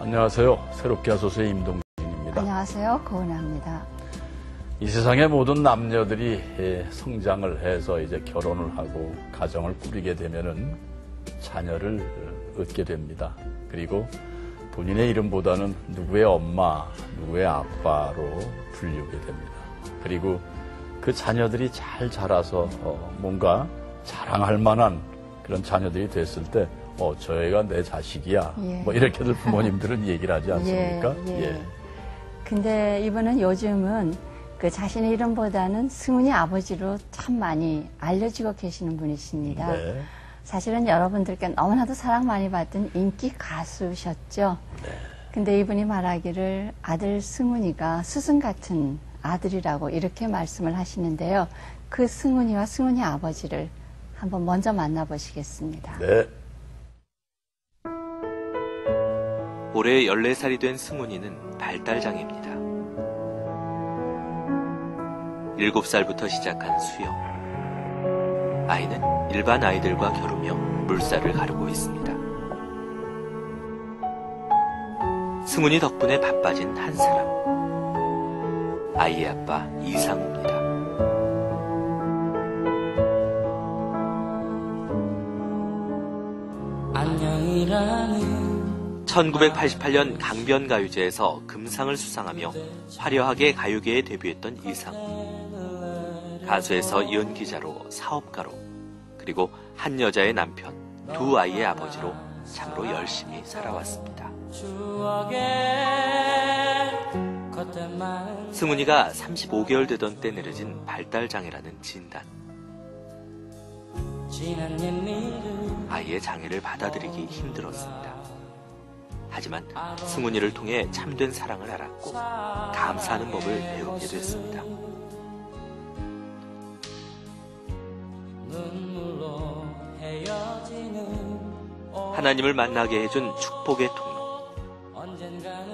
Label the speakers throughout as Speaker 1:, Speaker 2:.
Speaker 1: 안녕하세요. 새롭게 하소서의 임동진입니다.
Speaker 2: 안녕하세요. 고은아입니다.
Speaker 1: 이 세상의 모든 남녀들이 성장을 해서 이제 결혼을 하고 가정을 꾸리게 되면은 자녀를 얻게 됩니다. 그리고 본인의 이름보다는 누구의 엄마, 누구의 아빠로 불리게 됩니다. 그리고 그 자녀들이 잘 자라서 뭔가 자랑할 만한 그런 자녀들이 됐을 때 저 애가 내 자식이야.
Speaker 2: 예.
Speaker 1: 뭐 이렇게들 부모님들은 얘기를 하지 않습니까?
Speaker 2: 예. 근데 이분은 요즘은 그 자신의 이름보다는 승훈이 아버지로 참 많이 알려지고 계시는 분이십니다.
Speaker 1: 네.
Speaker 2: 사실은 여러분들께 너무나도 사랑 많이 받던 인기 가수셨죠.
Speaker 1: 네.
Speaker 2: 근데 이분이 말하기를 아들 승훈이가 스승 같은 아들이라고 이렇게 말씀을 하시는데요. 그 승훈이와 승훈이 아버지를 한번 먼저 만나보시겠습니다.
Speaker 1: 네.
Speaker 3: 올해 14살이 된 승훈이는 발달장애입니다. 7살부터 시작한 수영. 아이는 일반 아이들과 겨루며 물살을 가르고 있습니다. 승훈이 덕분에 바빠진 한 사람. 아이의 아빠 이상우입니다.
Speaker 4: 안녕이라는
Speaker 3: 1988년 강변가요제에서 금상을 수상하며 화려하게 가요계에 데뷔했던 이상우. 가수에서 연기자로 사업가로 그리고 한 여자의 남편, 두 아이의 아버지로 참으로 열심히 살아왔습니다. 승훈이가 35개월 되던 때 내려진 발달장애라는 진단. 아이의 장애를 받아들이기 힘들었습니다. 하지만 승훈이를 통해 참된 사랑을 알았고 감사하는 법을 배우게 됐습니다. 하나님을 만나게 해준 축복의 통로.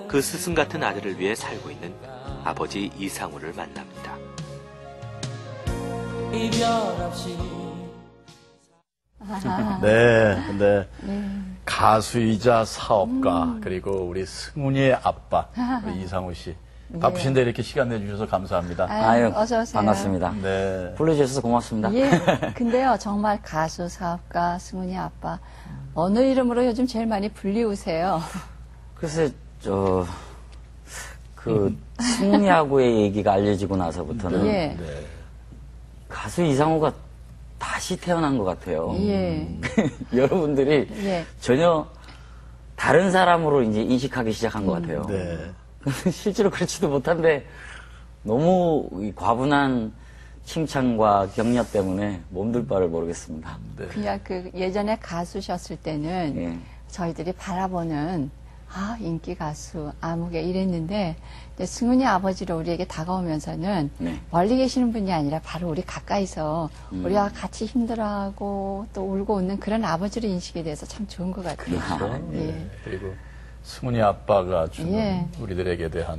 Speaker 3: 그 스승 같은 아들을 위해 살고 있는 아버지 이상우를 만납니다.
Speaker 1: 네, 근데 가수이자 사업가 그리고 우리 승훈이의 아빠 우리 이상우 씨 바쁘신데 이렇게 시간 내주셔서 감사합니다.
Speaker 2: 아유, 어서 오세요.
Speaker 5: 반갑습니다.
Speaker 1: 네,
Speaker 5: 불러주셔서 고맙습니다.
Speaker 2: 예. 근데요, 정말 가수, 사업가, 승훈이 아빠 어느 이름으로 요즘 제일 많이 불리우세요?
Speaker 5: 글쎄, 승훈이하고의 얘기가 알려지고 나서부터는
Speaker 2: 예.
Speaker 1: 네.
Speaker 5: 가수 이상우가 다시 태어난 것 같아요.
Speaker 2: 예.
Speaker 5: 여러분들이
Speaker 2: 예.
Speaker 5: 전혀 다른 사람으로 이제 인식하기 시작한 것 같아요.
Speaker 1: 네.
Speaker 5: 실제로 그렇지도 못한데 너무 이 과분한 칭찬과 격려 때문에 몸둘 바를 모르겠습니다.
Speaker 1: 네.
Speaker 2: 그냥 그 예전에 가수셨을 때는
Speaker 5: 예.
Speaker 2: 저희들이 바라보는 인기 가수 아무개 이랬는데 이제 승훈이 아버지로 우리에게 다가오면서는
Speaker 5: 네.
Speaker 2: 멀리 계시는 분이 아니라 바로 우리 가까이서 우리와 같이 힘들어하고 또 울고 웃는 그런 아버지로 인식이 돼서 참 좋은 것 같아요.
Speaker 1: 그렇죠.
Speaker 2: 예.
Speaker 1: 예. 그리고 승훈이 아빠가 주는
Speaker 2: 예.
Speaker 1: 우리들에게 대한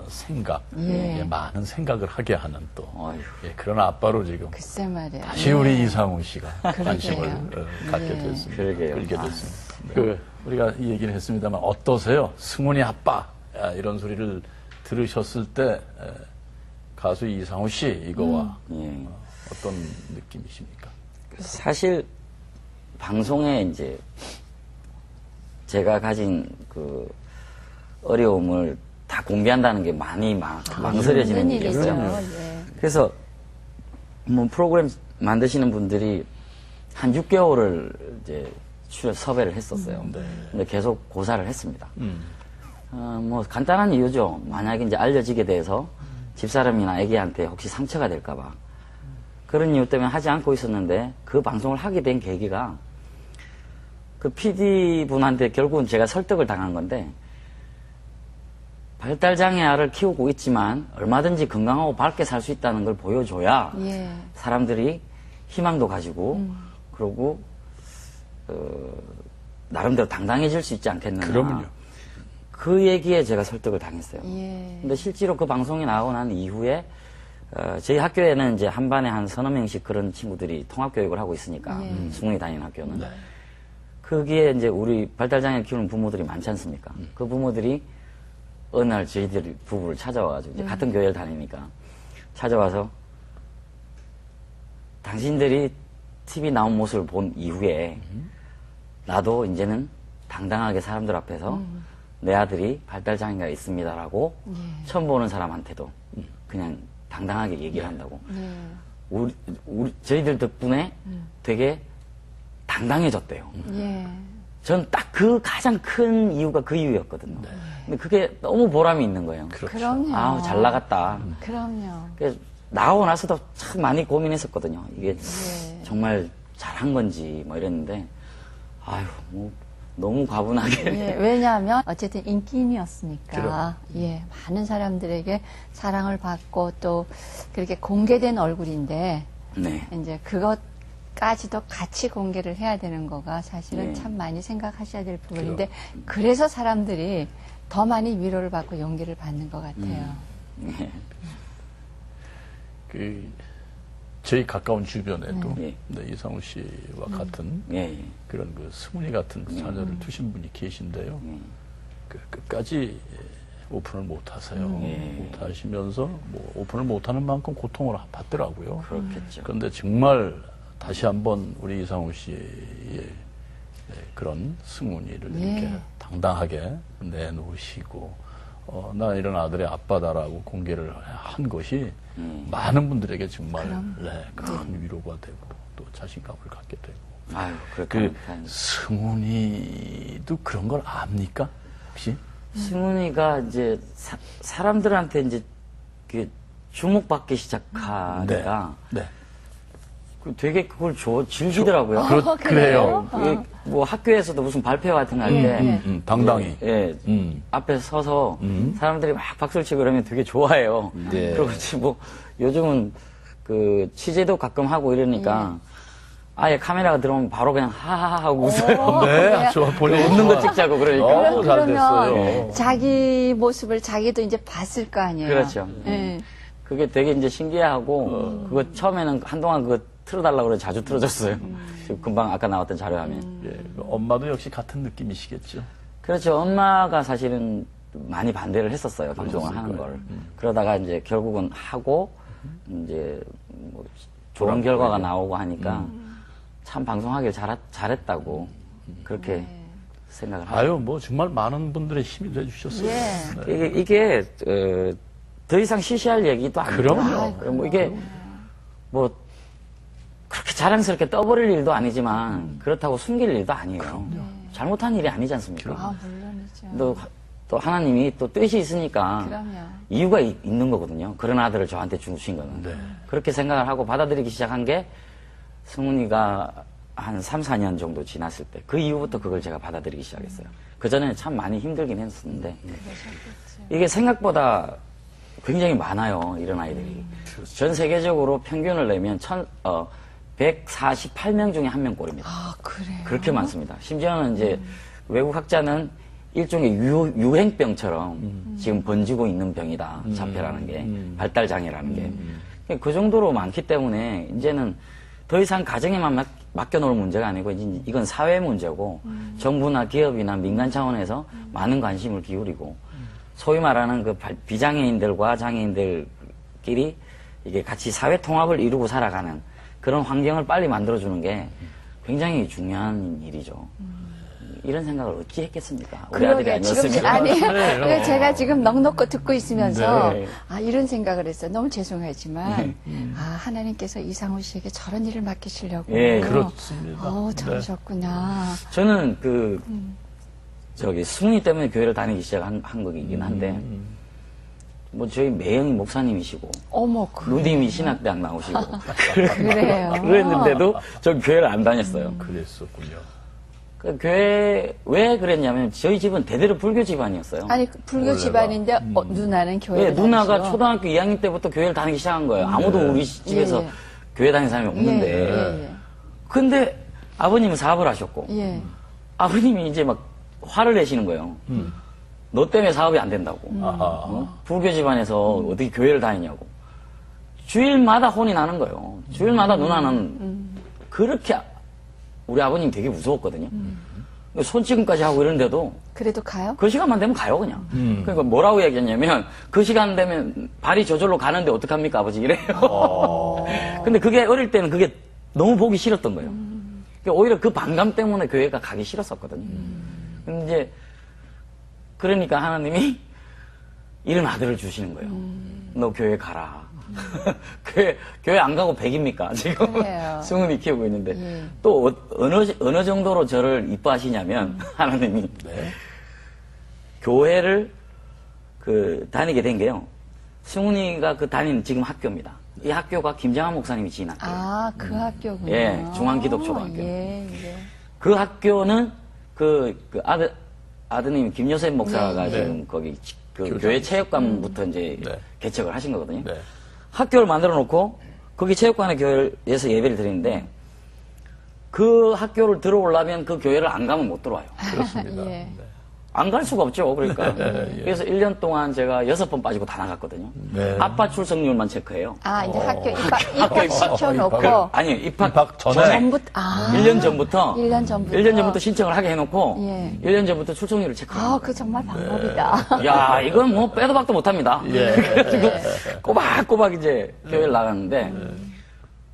Speaker 1: 생각,
Speaker 2: 예.
Speaker 1: 많은 생각을 하게 하는 또
Speaker 5: 어휴.
Speaker 1: 그런 아빠로 지금
Speaker 2: 글쎄 말이에요.
Speaker 1: 다시 우리 이상우 씨가
Speaker 2: 그러게요.
Speaker 1: 관심을 갖게
Speaker 2: 예.
Speaker 1: 됐습니다.
Speaker 5: 그러게요.
Speaker 1: 끌게 됐습니다. 우리가 이 얘기를 했습니다만 어떠세요? 승훈이 아빠 이런 소리를 들으셨을 때 가수 이상우 씨 이거와
Speaker 5: 예.
Speaker 1: 어떤 느낌이십니까?
Speaker 5: 사실 방송에 이제 제가 가진 그 어려움을 다 공개한다는 게 많이 망설여지는
Speaker 2: 힘든 일이죠.
Speaker 5: 일이었어요.
Speaker 2: 예.
Speaker 5: 그래서 뭐 프로그램 만드시는 분들이 한 6개월을 이제 섭외를 했었어요.
Speaker 1: 네.
Speaker 5: 근데 계속 고사를 했습니다. 뭐 간단한 이유죠. 만약에 이제 알려지게 돼서 집사람이나 애기한테 혹시 상처가 될까봐 그런 이유 때문에 하지 않고 있었는데 그 방송을 하게 된 계기가 그 PD 분한테 결국은 제가 설득을 당한 건데 발달장애 아를 키우고 있지만 얼마든지 건강하고 밝게 살 수 있다는 걸 보여줘야
Speaker 2: 예.
Speaker 5: 사람들이 희망도 가지고 그러고 나름대로 당당해질 수 있지 않겠느냐.
Speaker 1: 그러면요.
Speaker 5: 그 얘기에 제가 설득을 당했어요.
Speaker 2: 예.
Speaker 5: 근데 실제로 그 방송이 나오고 난 이후에 저희 학교에는 이제 한 반에 한 서너 명씩 그런 친구들이 통합교육을 하고 있으니까
Speaker 2: 예.
Speaker 5: 승훈이 다니는 학교는 거기에 이제 우리 발달장애 키우는 부모들이 많지 않습니까? 그 부모들이 어느 날 저희들 부부를 찾아와가지고 이제 같은 교회를 다니니까 찾아와서 당신들이 TV 나온 모습을 본 이후에 나도 이제는 당당하게 사람들 앞에서 내 아들이 발달장애가 있습니다라고 처음 보는 사람한테도 그냥 당당하게 얘기를 한다고. 저희들 덕분에 되게 당당해졌대요. 전 딱 그 가장 큰 이유가 그 이유였거든요. 근데 그게 너무 보람이 있는 거예요.
Speaker 2: 그럼요.
Speaker 5: 아우, 잘 나갔다.
Speaker 2: 그럼요.
Speaker 5: 그래서 나오고 나서도 참 많이 고민했었거든요. 이게 정말 잘한 건지 뭐 이랬는데, 아유, 뭐 너무 과분하게.
Speaker 2: 예, 왜냐하면 어쨌든 인기인이었으니까 많은 사람들에게 사랑을 받고 또 그렇게 공개된 얼굴인데
Speaker 5: 네.
Speaker 2: 이제 그것까지도 같이 공개를 해야 되는 거가 사실은
Speaker 5: 네.
Speaker 2: 참 많이 생각하셔야 될 부분인데 그래서 사람들이 더 많이 위로를 받고 용기를 받는 것 같아요.
Speaker 5: 네.
Speaker 1: 저희 가까운 주변에도
Speaker 5: 네.
Speaker 1: 네, 이상우 씨와 같은
Speaker 5: 예, 예.
Speaker 1: 그런 스무니 같은 자녀를 두신 분이 계신데요. 끝까지 오픈을 못 하세요. 못 하시면서 뭐 오픈을 못 하는 만큼 고통을 받더라고요.
Speaker 5: 그렇겠죠.
Speaker 1: 그런데 정말 다시 한번 우리 이상우 씨의 그런 승훈이를 이렇게 당당하게 내놓으시고 나 이런 아들의 아빠다라고 공개를 한 것이 많은 분들에게 정말 큰 위로가 되고 또 자신감을 갖게 되고.
Speaker 5: 아유,
Speaker 1: 그 승훈이도 그런 걸 압니까? 혹시?
Speaker 5: 승훈이가 이제 사람들한테 이제 그 주목받기 시작하니까
Speaker 1: 네.
Speaker 5: 되게 그걸 즐기더라고요.
Speaker 1: 그래요.
Speaker 5: 뭐 학교에서도 무슨 발표 같은 거 할 때
Speaker 1: 당당히.
Speaker 5: 앞에 서서 사람들이 막 박수를 치고 그러면 되게 좋아해요.
Speaker 1: 네.
Speaker 5: 그리고 뭐 요즘은 그 취재도 가끔 하고 이러니까 아예 카메라가 들어오면 바로 그냥 하하하 하고 웃어요.
Speaker 1: 네, 좋아. 본인
Speaker 5: 웃는 거 찍자고 그러니까.
Speaker 1: 잘
Speaker 2: 그러면
Speaker 1: 됐어요.
Speaker 2: 자기 모습을 자기도 이제 봤을 거 아니에요.
Speaker 5: 그렇죠.
Speaker 2: 예.
Speaker 5: 그게 되게 이제 신기해하고 그거 처음에는 한동안 그거 틀어달라고 그래 자주 틀어줬어요. 지금 금방 아까 나왔던 자료 화면.
Speaker 1: 예, 엄마도 역시 같은 느낌이시겠죠.
Speaker 5: 그렇죠. 엄마가 사실은 많이 반대를 했었어요. 방송을 하는 걸. 그러다가 이제 결국은 하고 이제 뭐 좋은 결과가 나오고 하니까 참 방송하길 잘했다고 그렇게 생각을 하고.
Speaker 1: 아유, 뭐 정말 많은 분들의 힘이 돼주셨어요. 네.
Speaker 5: 이게 더 이상 시시할 얘기도 아니고.
Speaker 1: 그럼요.
Speaker 5: 뭐 이게 뭐 그렇게 자랑스럽게 떠버릴 일도 아니지만 그렇다고 숨길 일도 아니에요. 잘못한 일이 아니지 않습니까?
Speaker 2: 아, 물론이죠.
Speaker 5: 또 하나님이 또 뜻이 있으니까
Speaker 2: 그럼요.
Speaker 5: 이유가 있는 거거든요. 그런 아들을 저한테 주신 거는.
Speaker 1: 네.
Speaker 5: 그렇게 생각을 하고 받아들이기 시작한 게 승훈이가 한 3, 4년 정도 지났을 때 그 이후부터 그걸 제가 받아들이기 시작했어요. 그전에는 참 많이 힘들긴 했었는데 이게 생각보다 굉장히 많아요. 이런 아이들이. 전 세계적으로 평균을 내면 148명 중에 1명 꼴입니다.
Speaker 2: 아, 그래요?
Speaker 5: 그렇게 많습니다. 심지어는 이제 외국 학자는 일종의 유행병처럼 지금 번지고 있는 병이다. 자폐라는 게. 발달장애라는 게. 그 정도로 많기 때문에 이제는 더 이상 가정에만 맡겨놓을 문제가 아니고 이제 이건 사회 문제고 정부나 기업이나 민간 차원에서 많은 관심을 기울이고 소위 말하는 그 비장애인들과 장애인들끼리 이게 같이 사회 통합을 이루고 살아가는 그런 환경을 빨리 만들어주는 게 굉장히 중요한 일이죠. 이런 생각을 어찌 했겠습니까? 우리 아들이 아니었으면.
Speaker 2: 아니, 제가 지금 넉넉히 듣고 있으면서,
Speaker 5: 네.
Speaker 2: 이런 생각을 했어요. 너무 죄송하지만, 하나님께서 이상우 씨에게 저런 일을 맡기시려고.
Speaker 5: 예,
Speaker 1: 그렇습니다.
Speaker 2: 저러셨구나.
Speaker 5: 저는 승훈이 때문에 교회를 다니기 시작한 거긴 한데, 뭐 저희 매형이 목사님이시고,
Speaker 2: 어머,
Speaker 5: 누님이 신학대학 나오시고,
Speaker 2: 그래요.
Speaker 5: 그랬는데도 전 교회를 안 다녔어요.
Speaker 1: 그랬었군요.
Speaker 5: 그 교회 왜 그랬냐면 저희 집은 대대로 불교 집안이었어요.
Speaker 2: 아니, 불교 집안인데, 누나는 교회를
Speaker 5: 네, 누나가
Speaker 2: 다니시고.
Speaker 5: 초등학교 2학년 때부터 교회를 다니기 시작한 거예요. 아무도 우리 집에서 교회 다니는 사람이 없는데. 근데 아버님은 사업을 하셨고, 아버님이 이제 막 화를 내시는 거예요. 너 때문에 사업이 안 된다고. 불교 집안에서 어떻게 교회를 다니냐고. 주일마다 혼이 나는 거예요. 주일마다 누나는 그렇게 우리 아버님 되게 무서웠거든요. 손찌검까지 하고 이러는데도
Speaker 2: 그래도 가요?
Speaker 5: 그 시간만 되면 가요, 그냥. 그러니까 뭐라고 얘기했냐면, 그 시간 되면 발이 저절로 가는데 어떡합니까, 아버지? 이래요. 근데 그게 어릴 때는 그게 너무 보기 싫었던 거예요. 그러니까 오히려 그 반감 때문에 교회가 가기 싫었었거든요. 근데 이제, 그러니까 하나님이 이런 아들을 주시는 거예요. 너 교회 가라. 교회 안 가고 100입니까? 지금
Speaker 2: 그래요.
Speaker 5: 승훈이 키우고 있는데.
Speaker 2: 예.
Speaker 5: 또 어느 정도로 저를 이뻐하시냐면, 하나님이. 교회를 다니게 된 게요. 승훈이가 다니는 지금 학교입니다. 이 학교가 김장한 목사님이 지은 학교예요.
Speaker 2: 아, 그 학교군요.
Speaker 5: 예, 중앙기독초등학교.
Speaker 2: 예, 예.
Speaker 5: 그 학교는 아드님 김요셉 목사가
Speaker 1: 네.
Speaker 5: 지금 거기
Speaker 1: 교장.
Speaker 5: 교회 체육관부터 이제
Speaker 1: 네.
Speaker 5: 개척을 하신 거거든요.
Speaker 1: 네.
Speaker 5: 학교를 만들어 놓고 거기 체육관의 교회에서 예배를 드리는데 그 학교를 들어오려면 그 교회를 안 가면 못 들어와요.
Speaker 1: 그렇습니다.
Speaker 2: 예.
Speaker 1: 네.
Speaker 5: 안 갈 수가 없죠. 그러니까.
Speaker 1: 예.
Speaker 5: 그래서 1년 동안 제가 6번 빠지고 다 나갔거든요.
Speaker 1: 네.
Speaker 5: 아빠 출석률만 체크해요.
Speaker 2: 아, 이제 학교 입학시켜놓고.
Speaker 5: 아니, 입학
Speaker 1: 입학 전에.
Speaker 2: 전부터,
Speaker 5: 1년 전부터.
Speaker 2: 1년 전부터.
Speaker 5: 1년 전부터 신청을 하게 해놓고.
Speaker 2: 예.
Speaker 5: 1년 전부터 출석률을 체크해요.
Speaker 2: 아, 그 정말 방법이다.
Speaker 5: 야, 이건 뭐 빼도 박도 못 합니다.
Speaker 1: 예.
Speaker 5: 꼬박꼬박 이제 교회를 나갔는데,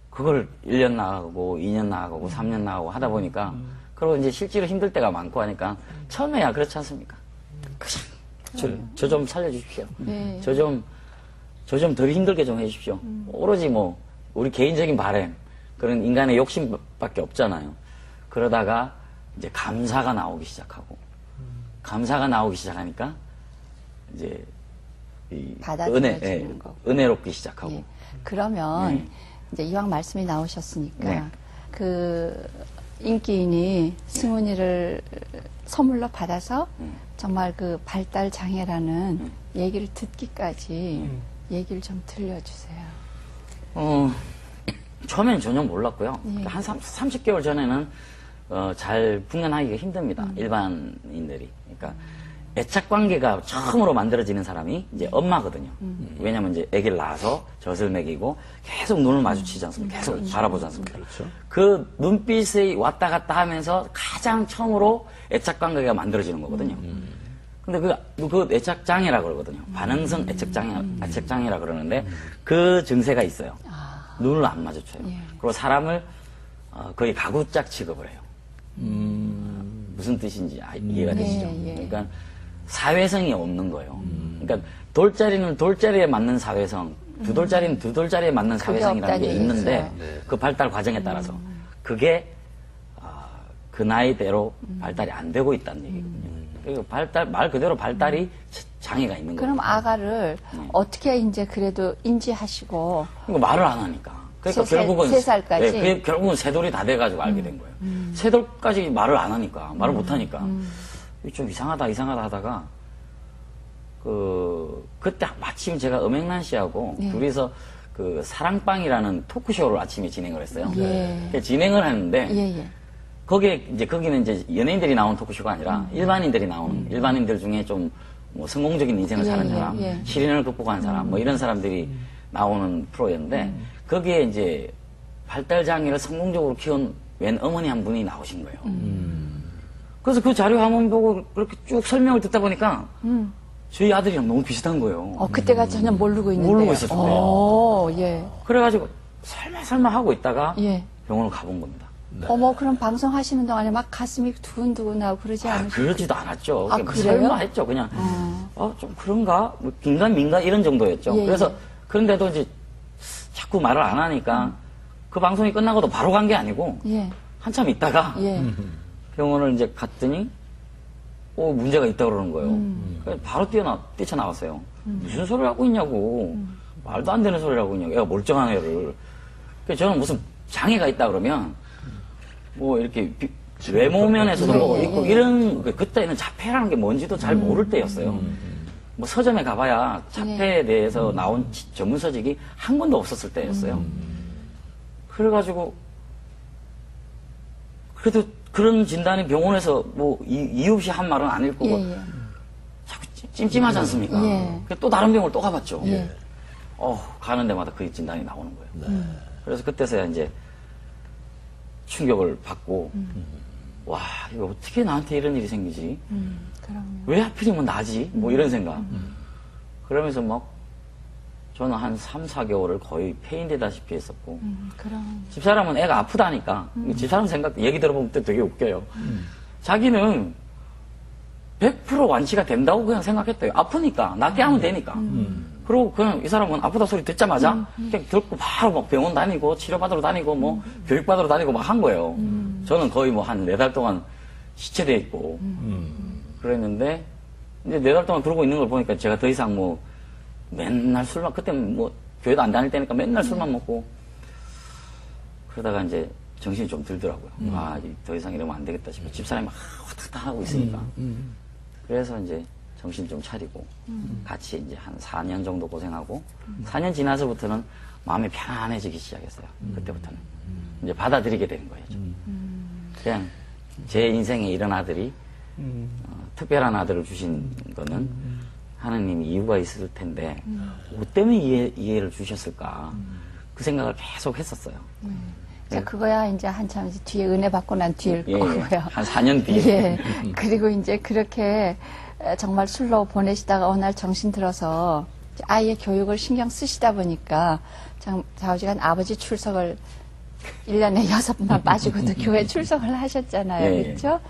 Speaker 5: 그걸 1년 나가고, 2년 나가고, 3년 나가고 하다 보니까, 그리고 이제 실제로 힘들 때가 많고 하니까, 처음에야 그렇지 않습니까? 저 좀 살려주십시오.
Speaker 2: 네.
Speaker 5: 저 좀 덜 힘들게 좀 해주십시오. 오로지 뭐, 우리 개인적인 바람, 그런 인간의 욕심밖에 없잖아요. 그러다가 이제 감사가 나오기 시작하고, 감사가 나오기 시작하니까, 이제,
Speaker 2: 받아들여지는 거고.
Speaker 5: 은혜롭기 시작하고.
Speaker 2: 예. 그러면
Speaker 5: 네.
Speaker 2: 이제 이왕 말씀이 나오셨으니까
Speaker 5: 네.
Speaker 2: 그 인기인이 승훈이를 선물로 받아서 정말 그 발달 장애라는 얘기를 듣기까지 얘기를 좀 들려주세요.
Speaker 5: 처음엔 전혀 몰랐고요.
Speaker 2: 예.
Speaker 5: 한 30개월 전에는 잘 풍년하기가 힘듭니다. 일반인들이. 그러니까 애착 관계가 처음으로 만들어지는 사람이 이제 엄마거든요. 왜냐면 이제 아기를 낳아서 젖을 먹이고 계속 눈을 마주치지 않습니까? 계속 바라보지 않습니까?
Speaker 1: 그렇죠.
Speaker 5: 그 눈빛이 왔다 갔다 하면서 가장 처음으로 애착 관계가 만들어지는 거거든요. 근데 그 애착 장애라 그러거든요. 반응성 애착 장애라 그러는데 그 증세가 있어요. 눈을 안 마주쳐요.
Speaker 2: 예.
Speaker 5: 그리고 사람을 거의 가구짝 취급을 해요. 무슨 뜻인지 이해가 되시죠?
Speaker 2: 예.
Speaker 5: 그러니까 사회성이 없는 거예요. 그러니까 돌짜리는 돌짜리에 맞는 사회성, 두 돌짜리는 두 돌짜리에 맞는 사회성이라는 게
Speaker 2: 없다는
Speaker 5: 있는데
Speaker 2: 얘기죠.
Speaker 5: 그 발달 과정에 따라서 그게 그 나이대로 발달이 안 되고 있다는 얘기거든요. 그러니까 말 그대로 발달이 장애가 있는 거예요.
Speaker 2: 그럼 아가를
Speaker 5: 네.
Speaker 2: 어떻게 이제 그래도 인지하시고
Speaker 5: 이거 말을 안 하니까. 그러니까
Speaker 2: 세 살,
Speaker 5: 결국은
Speaker 2: 세 살까지?
Speaker 5: 예, 그게 결국은 세 돌이 다 돼가지고 알게 된 거예요. 세 돌까지 말을 안 하니까, 말을 못 하니까 좀 이상하다 하다가 그때 마침 제가 엄앵란 씨하고
Speaker 2: 네.
Speaker 5: 둘이서 그 사랑방이라는 토크쇼를 아침에 진행을 했어요.
Speaker 2: 예.
Speaker 5: 그 진행을 하는데
Speaker 2: 예예.
Speaker 5: 거기는 이제 연예인들이 나오는 토크쇼가 아니라 일반인들이 나오는 일반인들 중에 좀 뭐 성공적인 인생을
Speaker 2: 예,
Speaker 5: 사는
Speaker 2: 예,
Speaker 5: 사람,
Speaker 2: 예.
Speaker 5: 시련을 극복한 사람, 뭐 이런 사람들이 나오는 프로였는데 거기에 이제 발달 장애를 성공적으로 키운 웬 어머니 한 분이 나오신 거예요. 그래서 그 자료 화면 보고 그렇게 쭉 설명을 듣다 보니까 저희 아들이랑 너무 비슷한 거예요.
Speaker 2: 그때가 전혀 모르고 있는데.
Speaker 5: 모르고 있었어요.
Speaker 2: 예.
Speaker 5: 그래가지고 설마 하고 있다가
Speaker 2: 예.
Speaker 5: 병원을 가본 겁니다.
Speaker 2: 그럼 방송하시는 동안에 막 가슴이 두근두근하고 그러지 않으세요?
Speaker 5: 그러지도 않았죠.
Speaker 2: 아,
Speaker 5: 그냥
Speaker 2: 그래요?
Speaker 5: 설마 했죠. 그냥, 좀 그런가? 뭐, 긴가민가? 이런 정도였죠.
Speaker 2: 예,
Speaker 5: 그래서,
Speaker 2: 예.
Speaker 5: 그런데도 이제 자꾸 말을 안 하니까 그 방송이 끝나고도 바로 간 게 아니고
Speaker 2: 예.
Speaker 5: 한참 있다가
Speaker 2: 예.
Speaker 5: 병원을 이제 갔더니 문제가 있다고 그러는 거예요. 그래서 바로 뛰쳐나왔어요. 무슨 소리를 하고 있냐고. 말도 안 되는 소리를 하고 있냐고. 애가 멀쩡한 애를. 그래서 저는 무슨 장애가 있다 그러면 뭐 이렇게 외모 면에서도 뭐 있고 이런 그때는 자폐라는 게 뭔지도 잘 모를 때였어요. 뭐 서점에 가봐야 자폐에 대해서 나온 전문 서적이 한 권도 없었을 때였어요. 그래가지고 그래도 그런 진단이 병원에서 뭐 이유 없이 한 말은 아닐 거고
Speaker 2: 예, 예.
Speaker 5: 자꾸 찜찜하지 않습니까?
Speaker 2: 예.
Speaker 5: 그래서 또 다른 병원을 또 가봤죠.
Speaker 2: 예.
Speaker 5: 가는 데마다 그 진단이 나오는 거예요. 그래서 그때서야 이제 충격을 받고 와, 이거 어떻게 나한테 이런 일이 생기지?
Speaker 2: 그럼요.
Speaker 5: 왜 하필이면 나지? 뭐 이런 생각. 그러면서 막 저는 한 3, 4개월을 거의 폐인되다시피 했었고
Speaker 2: 그럼.
Speaker 5: 집사람은 애가 아프다니까. 집사람 생각, 얘기 들어보면 또 되게 웃겨요. 자기는 100% 완치가 된다고 그냥 생각했대요. 아프니까. 낫게 하면 되니까. 그리고 그냥 이 사람은 아프다 소리 듣자마자 그냥 듣고 바로 막 병원 다니고 치료받으러 다니고 뭐 교육받으러 다니고 막 한 거예요. 저는 거의 뭐 한 4달 동안 시체돼 있고 그랬는데 이제 4달 동안 그러고 있는 걸 보니까 제가 더 이상 뭐 맨날 술만, 그때 뭐 교회도 안 다닐 때니까 맨날 술만 먹고 그러다가 이제 정신이 좀 들더라고요. 아, 더 이상 이러면 안 되겠다 싶어. 집사람이 막 왔다 하고 있으니까. 그래서 이제 정신 좀 차리고 같이 이제 한 4년 정도 고생하고 4년 지나서부터는 마음이 편안해지기 시작했어요. 그때부터는. 이제 받아들이게 되는 거예요. 좀. 그냥 제 인생에 이런 아들이 특별한 아들을 주신 거는 하나님이 이유가 있을 텐데 뭐 때문에 이해를 주셨을까 그 생각을 계속 했었어요.
Speaker 2: 자, 그거야 이제 한참 이제 뒤에 은혜 받고 난 뒤일
Speaker 5: 예,
Speaker 2: 거고요.
Speaker 5: 한 4년 뒤에.
Speaker 2: 예. 그리고 이제 그렇게 정말 술로 보내시다가 어느 날 정신 들어서 아이의 교육을 신경 쓰시다 보니까 좌우지간 아버지 출석을 1년에 6번만 빠지고도 교회 출석을 하셨잖아요.
Speaker 5: 예, 예.
Speaker 2: 그렇죠?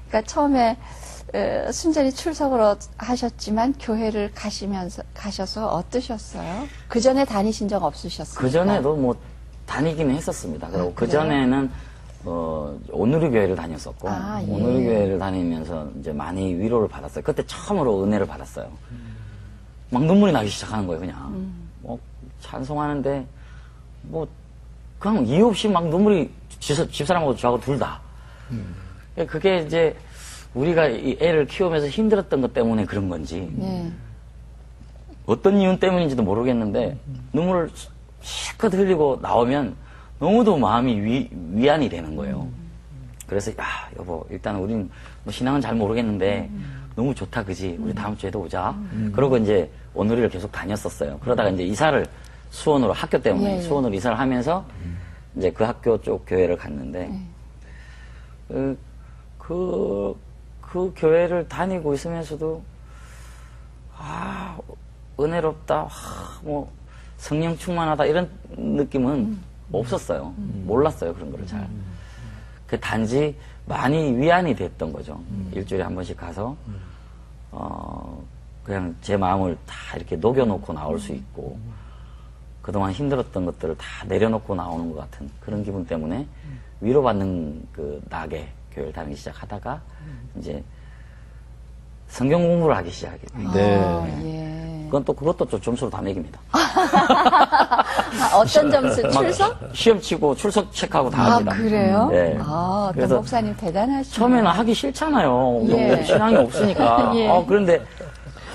Speaker 2: 그러니까 처음에 순전히 출석을 하셨지만 교회를 가셔서 어떠셨어요? 그 전에 다니신 적 없으셨어요?
Speaker 5: 그 전에도 뭐 다니기는 했었습니다. 그리고 그
Speaker 2: 그래요?
Speaker 5: 전에는 오누리 교회를 다녔었고
Speaker 2: 아, 예.
Speaker 5: 오누리 교회를 다니면서 이제 많이 위로를 받았어요. 그때 처음으로 은혜를 받았어요. 막 눈물이 나기 시작하는 거예요, 그냥. 뭐 찬송하는데 뭐 그냥 이유 없이 막 눈물이 집사람하고 저하고 둘 다. 그게 이제 우리가 이 애를 키우면서 힘들었던 것 때문에 그런 건지
Speaker 2: 예.
Speaker 5: 어떤 이유 때문인지도 모르겠는데 눈물을 실컷 흘리고 나오면 너무도 마음이 위안이 되는 거예요. 그래서 야 여보 일단 우린 뭐 신앙은 잘 모르겠는데 너무 좋다 그지? 우리 다음 주에도 오자. 그러고 이제 오누리를 계속 다녔었어요. 그러다가 이제 이사를 수원으로 학교 때문에
Speaker 2: 예.
Speaker 5: 수원으로 이사를 하면서 이제 그 학교 쪽 교회를 갔는데 그 교회를 다니고 있으면서도 은혜롭다, 뭐 성령 충만하다 이런 느낌은 없었어요. 몰랐어요 그런 거를 잘. 그 단지 많이 위안이 됐던 거죠. 일주일에 한 번씩 가서 그냥 제 마음을 다 이렇게 녹여놓고 나올 수 있고 그동안 힘들었던 것들을 다 내려놓고 나오는 것 같은 그런 기분 때문에 위로받는 그 낙에 교회를 다니기 시작하다가 이제 성경 공부를 하기 시작했거든요.
Speaker 2: 예.
Speaker 5: 그것도 좀 점수로 다 매깁니다.
Speaker 2: 어떤 점수? 출석?
Speaker 5: 시험 치고 출석 체크하고 다 합니다.
Speaker 2: 그래요?
Speaker 5: 네.
Speaker 2: 또
Speaker 5: 그래서
Speaker 2: 목사님 대단하시네요.
Speaker 5: 처음에는 하기 싫잖아요.
Speaker 2: 예.
Speaker 5: 신앙이 없으니까.
Speaker 2: 예.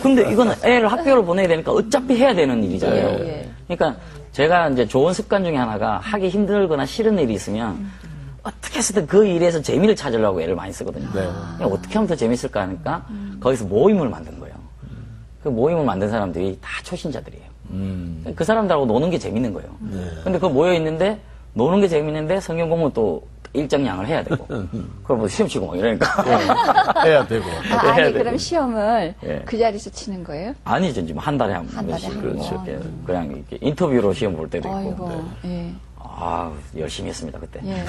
Speaker 5: 근데 이거는 애를 학교를 보내야 되니까 어차피 해야 되는 일이잖아요.
Speaker 2: 예.
Speaker 5: 그러니까 제가 이제 좋은 습관 중에 하나가 하기 힘들거나 싫은 일이 있으면 어떻게 해서든 그 일에서 재미를 찾으려고 애를 많이 쓰거든요. 그냥 어떻게 하면 더 재밌을까 하니까 거기서 모임을 만든 거예요. 그 모임을 만든 사람들이 다 초신자들이에요. 그 사람들하고 노는 게 재밌는 거예요. 근데 그 모여 있는데 노는 게 재밌는데 성경 공부 또 일정량을 해야 되고 그럼 뭐 시험 치고 막 이러니까
Speaker 1: 해야 되고.
Speaker 2: 아니 그럼 시험을
Speaker 5: 예.
Speaker 2: 그 자리에서 치는 거예요?
Speaker 5: 아니죠. 지금 한 달에 한
Speaker 2: 달에
Speaker 5: 번씩
Speaker 2: 한
Speaker 5: 그렇죠.
Speaker 2: 번.
Speaker 5: 이렇게 그냥 이렇게 인터뷰로 시험 볼 때도 있고.
Speaker 2: 아이고. 예.
Speaker 5: 열심히 했습니다 그때.
Speaker 2: 예.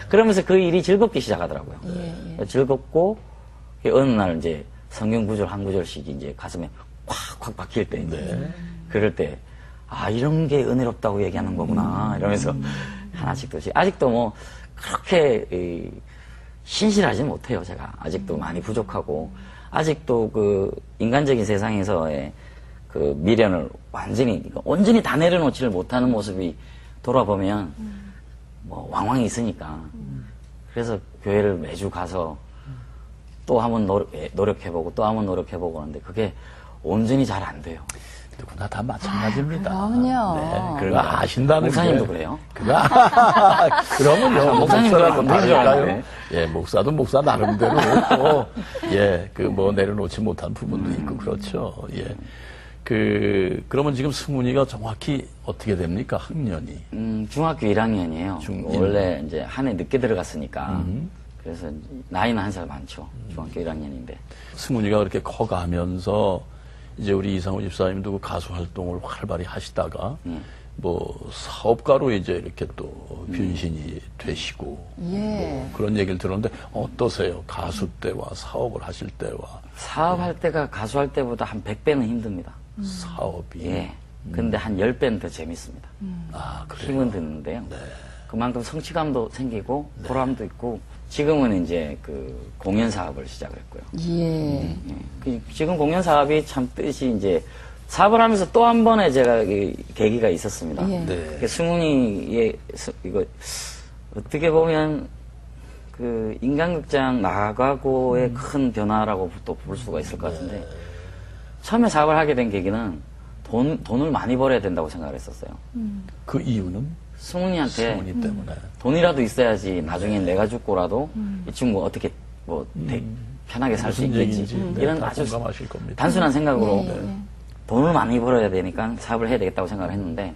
Speaker 5: 그러면서 그 일이 즐겁기 시작하더라고요.
Speaker 2: 예.
Speaker 5: 즐겁고 어느 날 이제 성경 구절 한 구절씩 이제 가슴에 콱콱 박힐 때 이제 그럴 때 이런 게 은혜롭다고 얘기하는 거구나 이러면서 하나씩 아직도 뭐 그렇게 신실하지 못해요. 제가 아직도 많이 부족하고 아직도 그 인간적인 세상에서의 그 미련을 온전히 다 내려놓지를 못하는 모습이 돌아보면 뭐 왕왕이 있으니까 그래서 교회를 매주 가서 또 한번 노력해보고 또 한번 노력해보고 하는데 그게 온전히 잘 안 돼요.
Speaker 1: 누구나 다 마찬가지입니다.
Speaker 2: 그럼요.
Speaker 1: 네, 그거 아신다는
Speaker 5: 목사님도
Speaker 1: 게.
Speaker 5: 그래요?
Speaker 1: 그러면요.
Speaker 5: 목사님도
Speaker 1: 목사라고
Speaker 5: 안 그런 줄
Speaker 1: 다를까요?
Speaker 5: 알았는데.
Speaker 1: 예, 목사도 목사 나름대로 또, 예, 그 뭐 내려놓지 못한 부분도 있고 그렇죠. 예. 그러면 지금 승훈이가 정확히 어떻게 됩니까? 학년이?
Speaker 5: 중학교 1학년이에요.
Speaker 1: 중1.
Speaker 5: 원래 이제 한 해 늦게 들어갔으니까 그래서 나이는 한 살 많죠. 중학교 1학년인데.
Speaker 1: 승훈이가 그렇게 커가면서 이제 우리 이상우 집사님도 그 가수 활동을 활발히 하시다가 뭐 사업가로 이제 이렇게 또 변신이 되시고
Speaker 2: 예.
Speaker 1: 뭐 그런 얘기를 들었는데 어떠세요? 가수 때와 사업을 하실 때와
Speaker 5: 사업할 때가 가수할 때보다 한 100배는 힘듭니다.
Speaker 1: 사업이
Speaker 5: 예. 근데 한 10배는 더 재밌습니다.
Speaker 1: 아 그래요?
Speaker 5: 힘은 드는데요.
Speaker 1: 네.
Speaker 5: 그만큼 성취감도 생기고 보람도 있고 지금은 이제 그 공연 사업을 시작을 했고요.
Speaker 2: 예.
Speaker 5: 지금 공연 사업이 참 뜻이 이제 사업을 하면서 또 한 번의 제가 계기가 있었습니다.
Speaker 2: 예.
Speaker 1: 네.
Speaker 5: 그 승훈이의 이거 어떻게 보면 그 인간극장 나가고의 큰 변화라고 또 볼 수가 있을 것 같은데 처음에 사업을 하게 된 계기는 돈을 많이 벌어야 된다고 생각을 했었어요.
Speaker 1: 그 이유는
Speaker 5: 승훈이한테
Speaker 1: 승훈이 때문에
Speaker 5: 돈이라도 있어야지 나중엔 내가 죽고라도 이 친구 어떻게 뭐 편하게 살 수
Speaker 1: 무슨
Speaker 5: 있겠지.
Speaker 1: 얘기인지
Speaker 5: 이런
Speaker 1: 다
Speaker 5: 아주
Speaker 1: 공감하실 겁니다.
Speaker 5: 단순한 생각으로
Speaker 2: 예, 예.
Speaker 5: 돈을 많이 벌어야 되니까 사업을 해야 되겠다고 생각을 했는데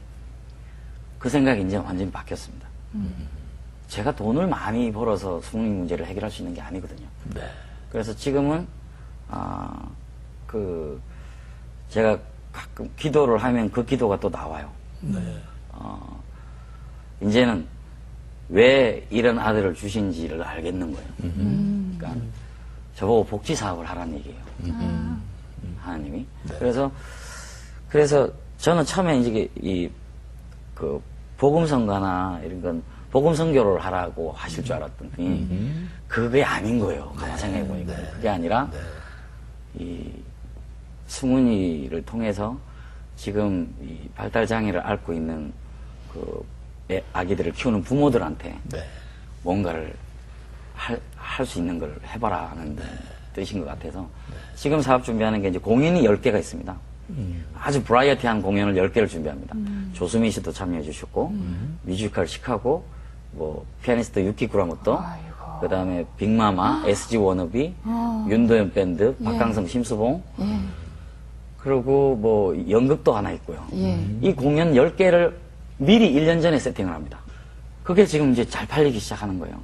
Speaker 5: 그 생각이 이제 완전히 바뀌었습니다. 제가 돈을 많이 벌어서 승훈이 문제를 해결할 수 있는 게 아니거든요.
Speaker 1: 네.
Speaker 5: 그래서 지금은 제가 가끔 기도를 하면 그 기도가 또 나와요.
Speaker 1: 네.
Speaker 5: 이제는 왜 이런 아들을 주신지를 알겠는 거예요. 그러니까 저보고 복지 사업을 하라는 얘기예요. 하나님이. 그래서 저는 처음에 이제 그 복음성가나 이런 건 복음선교를 하라고 하실 줄 알았더니 그게 아닌 거예요. 가만 생각해 보니까 그게 아니라 이 승훈이를 통해서 지금 이 발달 장애를 앓고 있는 그 아기들을 키우는 부모들한테
Speaker 1: 네.
Speaker 5: 뭔가를 할 수 있는 걸 해봐라는 뜻인 것 같아서 지금 사업 준비하는 게 이제 공연이 10개가 있습니다. 아주 브라이어티한 공연을 10개를 준비합니다. 조수미 씨도 참여해 주셨고 뮤지컬 시카고 뭐 피아니스트 유키 구라모토 그 다음에 빅마마, SG 워너비, 윤도현 밴드, 박강성 심수봉 그리고 뭐 연극도 하나 있고요. 이 공연 10개를 미리 1년 전에 세팅을 합니다. 그게 지금 이제 잘 팔리기 시작하는 거예요.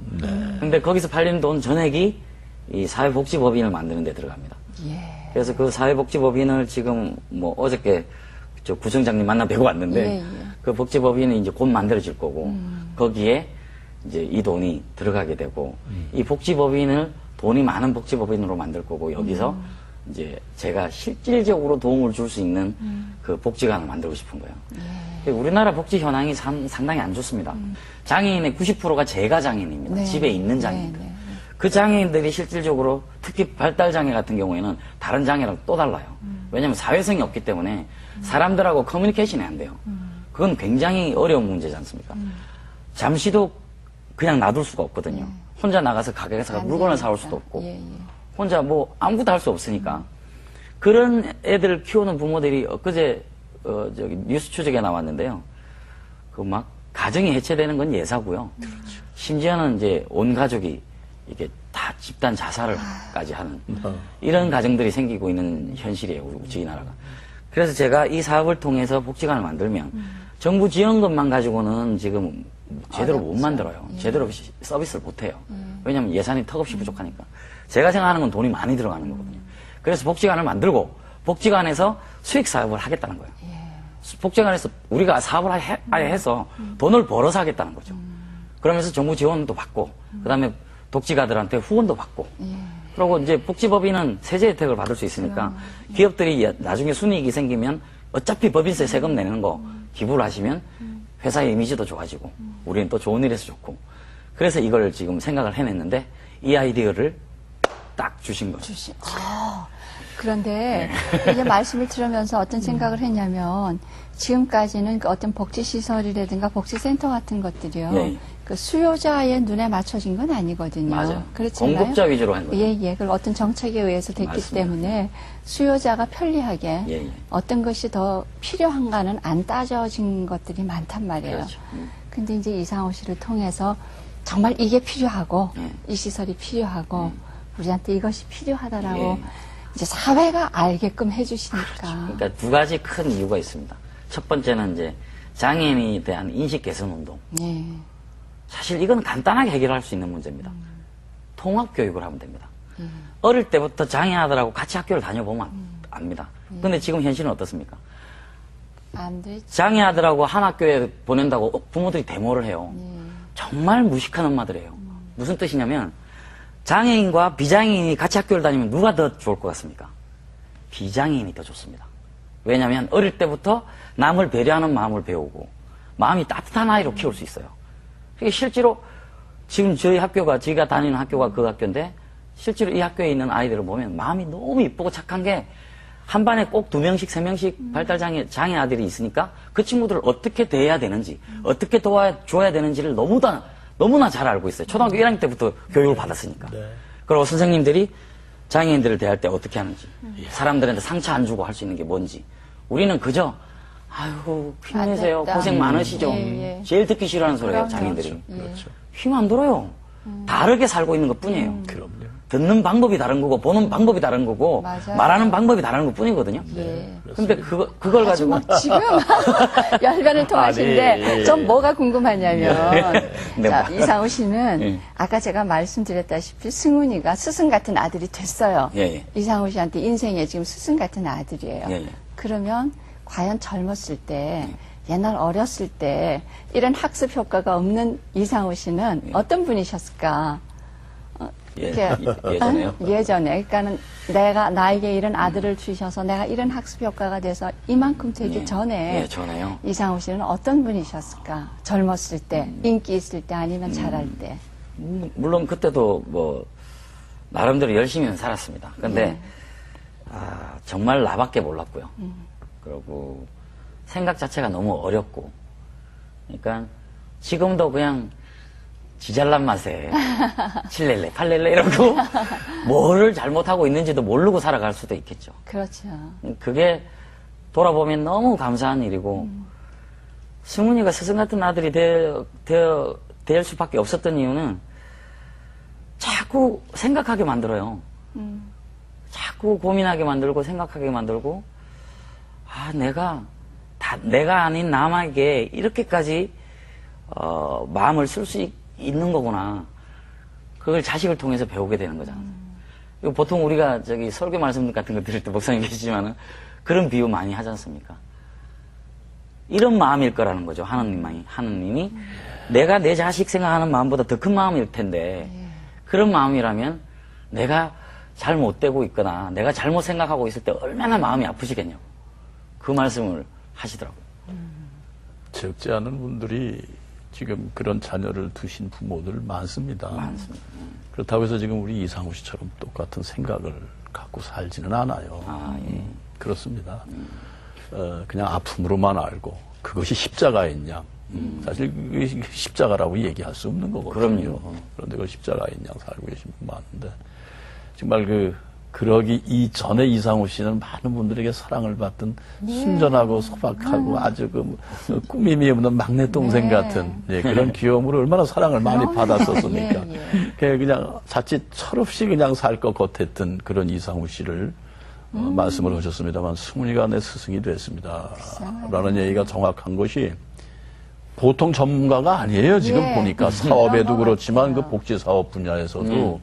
Speaker 5: 근데 거기서 팔리는 돈 전액이 이 사회복지법인을 만드는 데 들어갑니다. 그래서 그 사회복지법인을 지금 뭐 어저께 저 구청장님 만나 뵈고 왔는데 그 복지법인이 이제 곧 만들어질 거고 거기에 이제 이 돈이 들어가게 되고 이 복지법인을 돈이 많은 복지법인으로 만들 거고 여기서 이제 제가 실질적으로 도움을 줄 수 있는 그 복지관을 만들고 싶은 거예요. 우리나라 복지 현황이 상당히 안 좋습니다. 장애인의 90%가 재가 장애인입니다. 집에 있는 장애인들. 그 장애인들이 실질적으로 특히 발달장애 같은 경우에는 다른 장애랑 또 달라요. 왜냐하면 사회성이 없기 때문에 사람들하고 커뮤니케이션이 안 돼요. 그건 굉장히 어려운 문제지 않습니까? 잠시도 그냥 놔둘 수가 없거든요. 혼자 나가서 가게에서 물건을 사올 수도 없고 혼자 뭐 아무것도 할 수 없으니까 그런 애들 키우는 부모들이 엊그제 저기 뉴스 추적에 나왔는데요. 그 막 가정이 해체되는 건 예사고요. 심지어는 이제 온 가족이 이게 다 집단 자살을까지 하는 이런 가정들이 생기고 있는 현실이에요. 우리 나라가. 그래서 제가 이 사업을 통해서 복지관을 만들면 정부 지원금만 가지고는 지금 제대로 못 만들어요. 제대로 서비스를 못 해요. 왜냐하면 예산이 턱없이 부족하니까. 제가 생각하는 건 돈이 많이 들어가는 거거든요. 그래서 복지관을 만들고 복지관에서 수익 사업을 하겠다는 거예요. 복지관에서 우리가 사업을 아예 해서 돈을 벌어서 하겠다는 거죠. 그러면서 정부 지원도 받고 그다음에 독지가들한테 후원도 받고 그리고 이제 복지법인은 세제 혜택을 받을 수 있으니까 기업들이 나중에 순이익이 생기면 어차피 법인세 세금 내는 거 기부를 하시면 회사의 이미지도 좋아지고 우리는 또 좋은 일에서 좋고 그래서 이걸 지금 생각을 해냈는데 이 아이디어를 딱 주신 거죠.
Speaker 2: 그런데 이제 말씀을 들으면서 어떤 생각을 했냐면 지금까지는 그 어떤 복지시설이라든가 복지센터 같은 것들이요.
Speaker 5: 예.
Speaker 2: 그 수요자의 눈에 맞춰진 건 아니거든요.
Speaker 5: 맞아요.
Speaker 2: 그렇잖아요.
Speaker 5: 공급자 위주로 한 거죠.
Speaker 2: 예. 그걸 어떤 정책에 의해서 됐기
Speaker 5: 맞습니다.
Speaker 2: 때문에 수요자가 편리하게
Speaker 5: 예.
Speaker 2: 어떤 것이 더 필요한가는 안 따져진 것들이 많단 말이에요.
Speaker 5: 그렇죠.
Speaker 2: 근데 이제 이상호 씨를 통해서 정말 이게 필요하고 이 시설이 필요하고 우리한테 이것이 필요하다라고 이제 사회가 알게끔 해주시니까.
Speaker 5: 그러니까 두 가지 큰 이유가 있습니다. 첫 번째는 이제 장애인에 대한 인식 개선 운동.
Speaker 2: 예.
Speaker 5: 사실 이건 간단하게 해결할 수 있는 문제입니다. 통합 교육을 하면 됩니다. 어릴 때부터 장애 아들하고 같이 학교를 다녀보면 압니다. 근데 지금 현실은 어떻습니까?
Speaker 2: 안 되지.
Speaker 5: 장애 아들하고 한 학교에 보낸다고 부모들이 데모를 해요. 정말 무식한 엄마들이에요. 무슨 뜻이냐면 장애인과 비장애인이 같이 학교를 다니면 누가 더 좋을 것 같습니까? 비장애인이 더 좋습니다. 왜냐하면 어릴 때부터 남을 배려하는 마음을 배우고 마음이 따뜻한 아이로 키울 수 있어요. 그게 실제로 지금 저희 학교가 저희가 다니는 학교가 그 학교인데 실제로 이 학교에 있는 아이들을 보면 마음이 너무 이쁘고 착한 게 한 반에 꼭 2명씩 3명씩 발달장애 아들이 있으니까 그 친구들을 어떻게 대해야 되는지 어떻게 도와줘야 되는지를 너무나 잘 알고 있어요. 초등학교 1학년 때부터 교육을 받았으니까.
Speaker 1: 네.
Speaker 5: 그리고 선생님들이 장애인들을 대할 때 어떻게 하는지 사람들한테 상처 안 주고 할 수 있는 게 뭔지 우리는 그저 아이고 힘내세요.
Speaker 2: 안 됐다.
Speaker 5: 고생 많으시죠.
Speaker 2: 예.
Speaker 5: 제일 듣기 싫어하는 소리예요.
Speaker 2: 그럼요.
Speaker 5: 장애인들이.
Speaker 1: 그렇죠.
Speaker 5: 힘 안 들어요. 다르게 살고 있는 것 뿐이에요.
Speaker 1: 그럼요.
Speaker 5: 듣는 방법이 다른 거고 보는 방법이 다른 거고
Speaker 2: 맞아요.
Speaker 5: 말하는 방법이 다른 것 뿐이거든요.
Speaker 2: 예.
Speaker 5: 근데 그걸 가지고
Speaker 2: 지금 열변을 통하시는데
Speaker 1: 아니, 예.
Speaker 2: 좀 뭐가 궁금하냐면
Speaker 5: 네,
Speaker 2: 자,
Speaker 5: 뭐.
Speaker 2: 이상우 씨는
Speaker 5: 예.
Speaker 2: 아까 제가 말씀드렸다시피 승훈이가 스승 같은 아들이 됐어요.
Speaker 5: 예, 예.
Speaker 2: 이상우 씨한테 인생에 지금 스승 같은 아들이에요.
Speaker 5: 예, 예.
Speaker 2: 그러면 과연 젊었을 때 옛날 어렸을 때 이런 학습 효과가 없는 이상우 씨는 어떤 분이셨을까?
Speaker 5: 예전에요.
Speaker 2: 예전에. 그러니까는 나에게 이런 아들을 주셔서 내가 이런 학습 효과가 돼서 이만큼 되기 전에
Speaker 5: 예, 전에요.
Speaker 2: 이상우 씨는 어떤 분이셨을까? 젊었을 때, 인기 있을 때 아니면 잘할 때.
Speaker 5: 물론 그때도 뭐 나름대로 열심히는 살았습니다. 근데 정말 나밖에 몰랐고요. 그리고 생각 자체가 너무 어렵고, 그러니까 지금도 그냥 지잘난 맛에 7렐레, 8렐레 이러고 뭐를 잘못하고 있는지도 모르고 살아갈 수도 있겠죠.
Speaker 2: 그렇죠.
Speaker 5: 그게 돌아보면 너무 감사한 일이고 승훈이가 스승 같은 아들이 될 수밖에 없었던 이유는 자꾸 생각하게 만들어요. 자꾸 고민하게 만들고 생각하게 만들고 내가 아닌 남에게 이렇게까지 마음을 쓸 수 있는 거구나. 그걸 자식을 통해서 배우게 되는 거잖아요. 이거 보통 우리가 설교 말씀 같은 거 들을 때 목사님 계시지만은 그런 비유 많이 하지 않습니까? 이런 마음일 거라는 거죠. 하느님이 내가 내 자식 생각하는 마음보다 더 큰 마음일 텐데 그런 마음이라면 내가 잘못되고 있거나 내가 잘못 생각하고 있을 때 얼마나 마음이 아프시겠냐고 그 말씀을 하시더라고요.
Speaker 1: 적지 않은 분들이 지금 그런 자녀를 두신 부모들 많습니다. 그렇다고 해서 지금 우리 이상우 씨처럼 똑같은 생각을 갖고 살지는 않아요. 그렇습니다. 그냥 아픔으로만 알고 그것이 십자가인 양. 사실 그게 십자가라고 얘기할 수 없는 거거든요.
Speaker 5: 그럼요.
Speaker 1: 그런데 그 십자가인 양 살고 계신 분 많은데 정말 그러기 이전에 이상우 씨는 많은 분들에게 사랑을 받던 순전하고 소박하고 아주 꾸밈이 없는 막내 동생 같은 그런 귀여움으로 얼마나 사랑을 많이 받았었습니까. 그냥 자칫 철없이 그냥 살 것 같았던 그런 이상우 씨를 말씀을 하셨습니다만 승훈이가 내 스승이 됐습니다. 라는 얘기가 정확한 것이 보통 전문가가 아니에요. 지금 보니까 사업에도 그렇지만 그 복지사업 분야에서도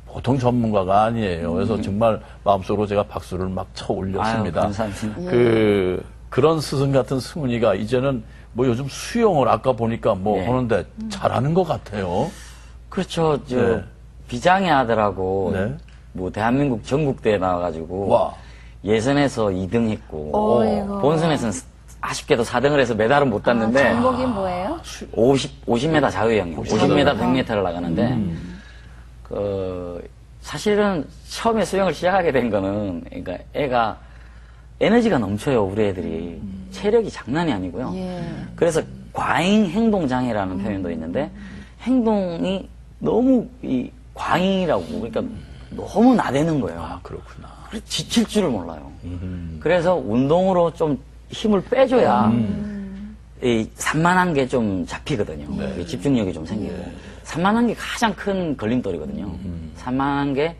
Speaker 1: 보통 전문가가 아니에요. 그래서 정말 마음속으로 제가 박수를 막 쳐 올렸습니다.
Speaker 5: 감사합니다.
Speaker 1: 그런 스승 같은 승훈이가 이제는 뭐 요즘 수영을 아까 보니까 하는데 잘하는 것 같아요.
Speaker 5: 그렇죠.
Speaker 1: 네.
Speaker 5: 비장애 아들하고
Speaker 1: 네.
Speaker 5: 뭐 대한민국 전국대회 나와가지고
Speaker 1: 와.
Speaker 5: 예선에서 2등 했고
Speaker 2: 어이구.
Speaker 5: 본선에서는 아쉽게도 4등을 해서 메달은 못 땄는데
Speaker 2: 전복이 뭐예요?
Speaker 5: 50m 자유형이요. 50m 100m를 나가는데 사실은 처음에 수영을 시작하게 된 거는 그러니까 애가 에너지가 넘쳐요. 우리 애들이 체력이 장난이 아니고요. 그래서 과잉 행동 장애라는 표현도 있는데 행동이 너무 과잉이라고 그러니까 너무 나대는 거예요.
Speaker 1: 그렇구나.
Speaker 5: 그래서 지칠 줄을 몰라요. 그래서 운동으로 좀 힘을 빼줘야 산만한 게 좀 잡히거든요. 집중력이 좀 생기고. 산만한 게 가장 큰 걸림돌이거든요. 산만한 게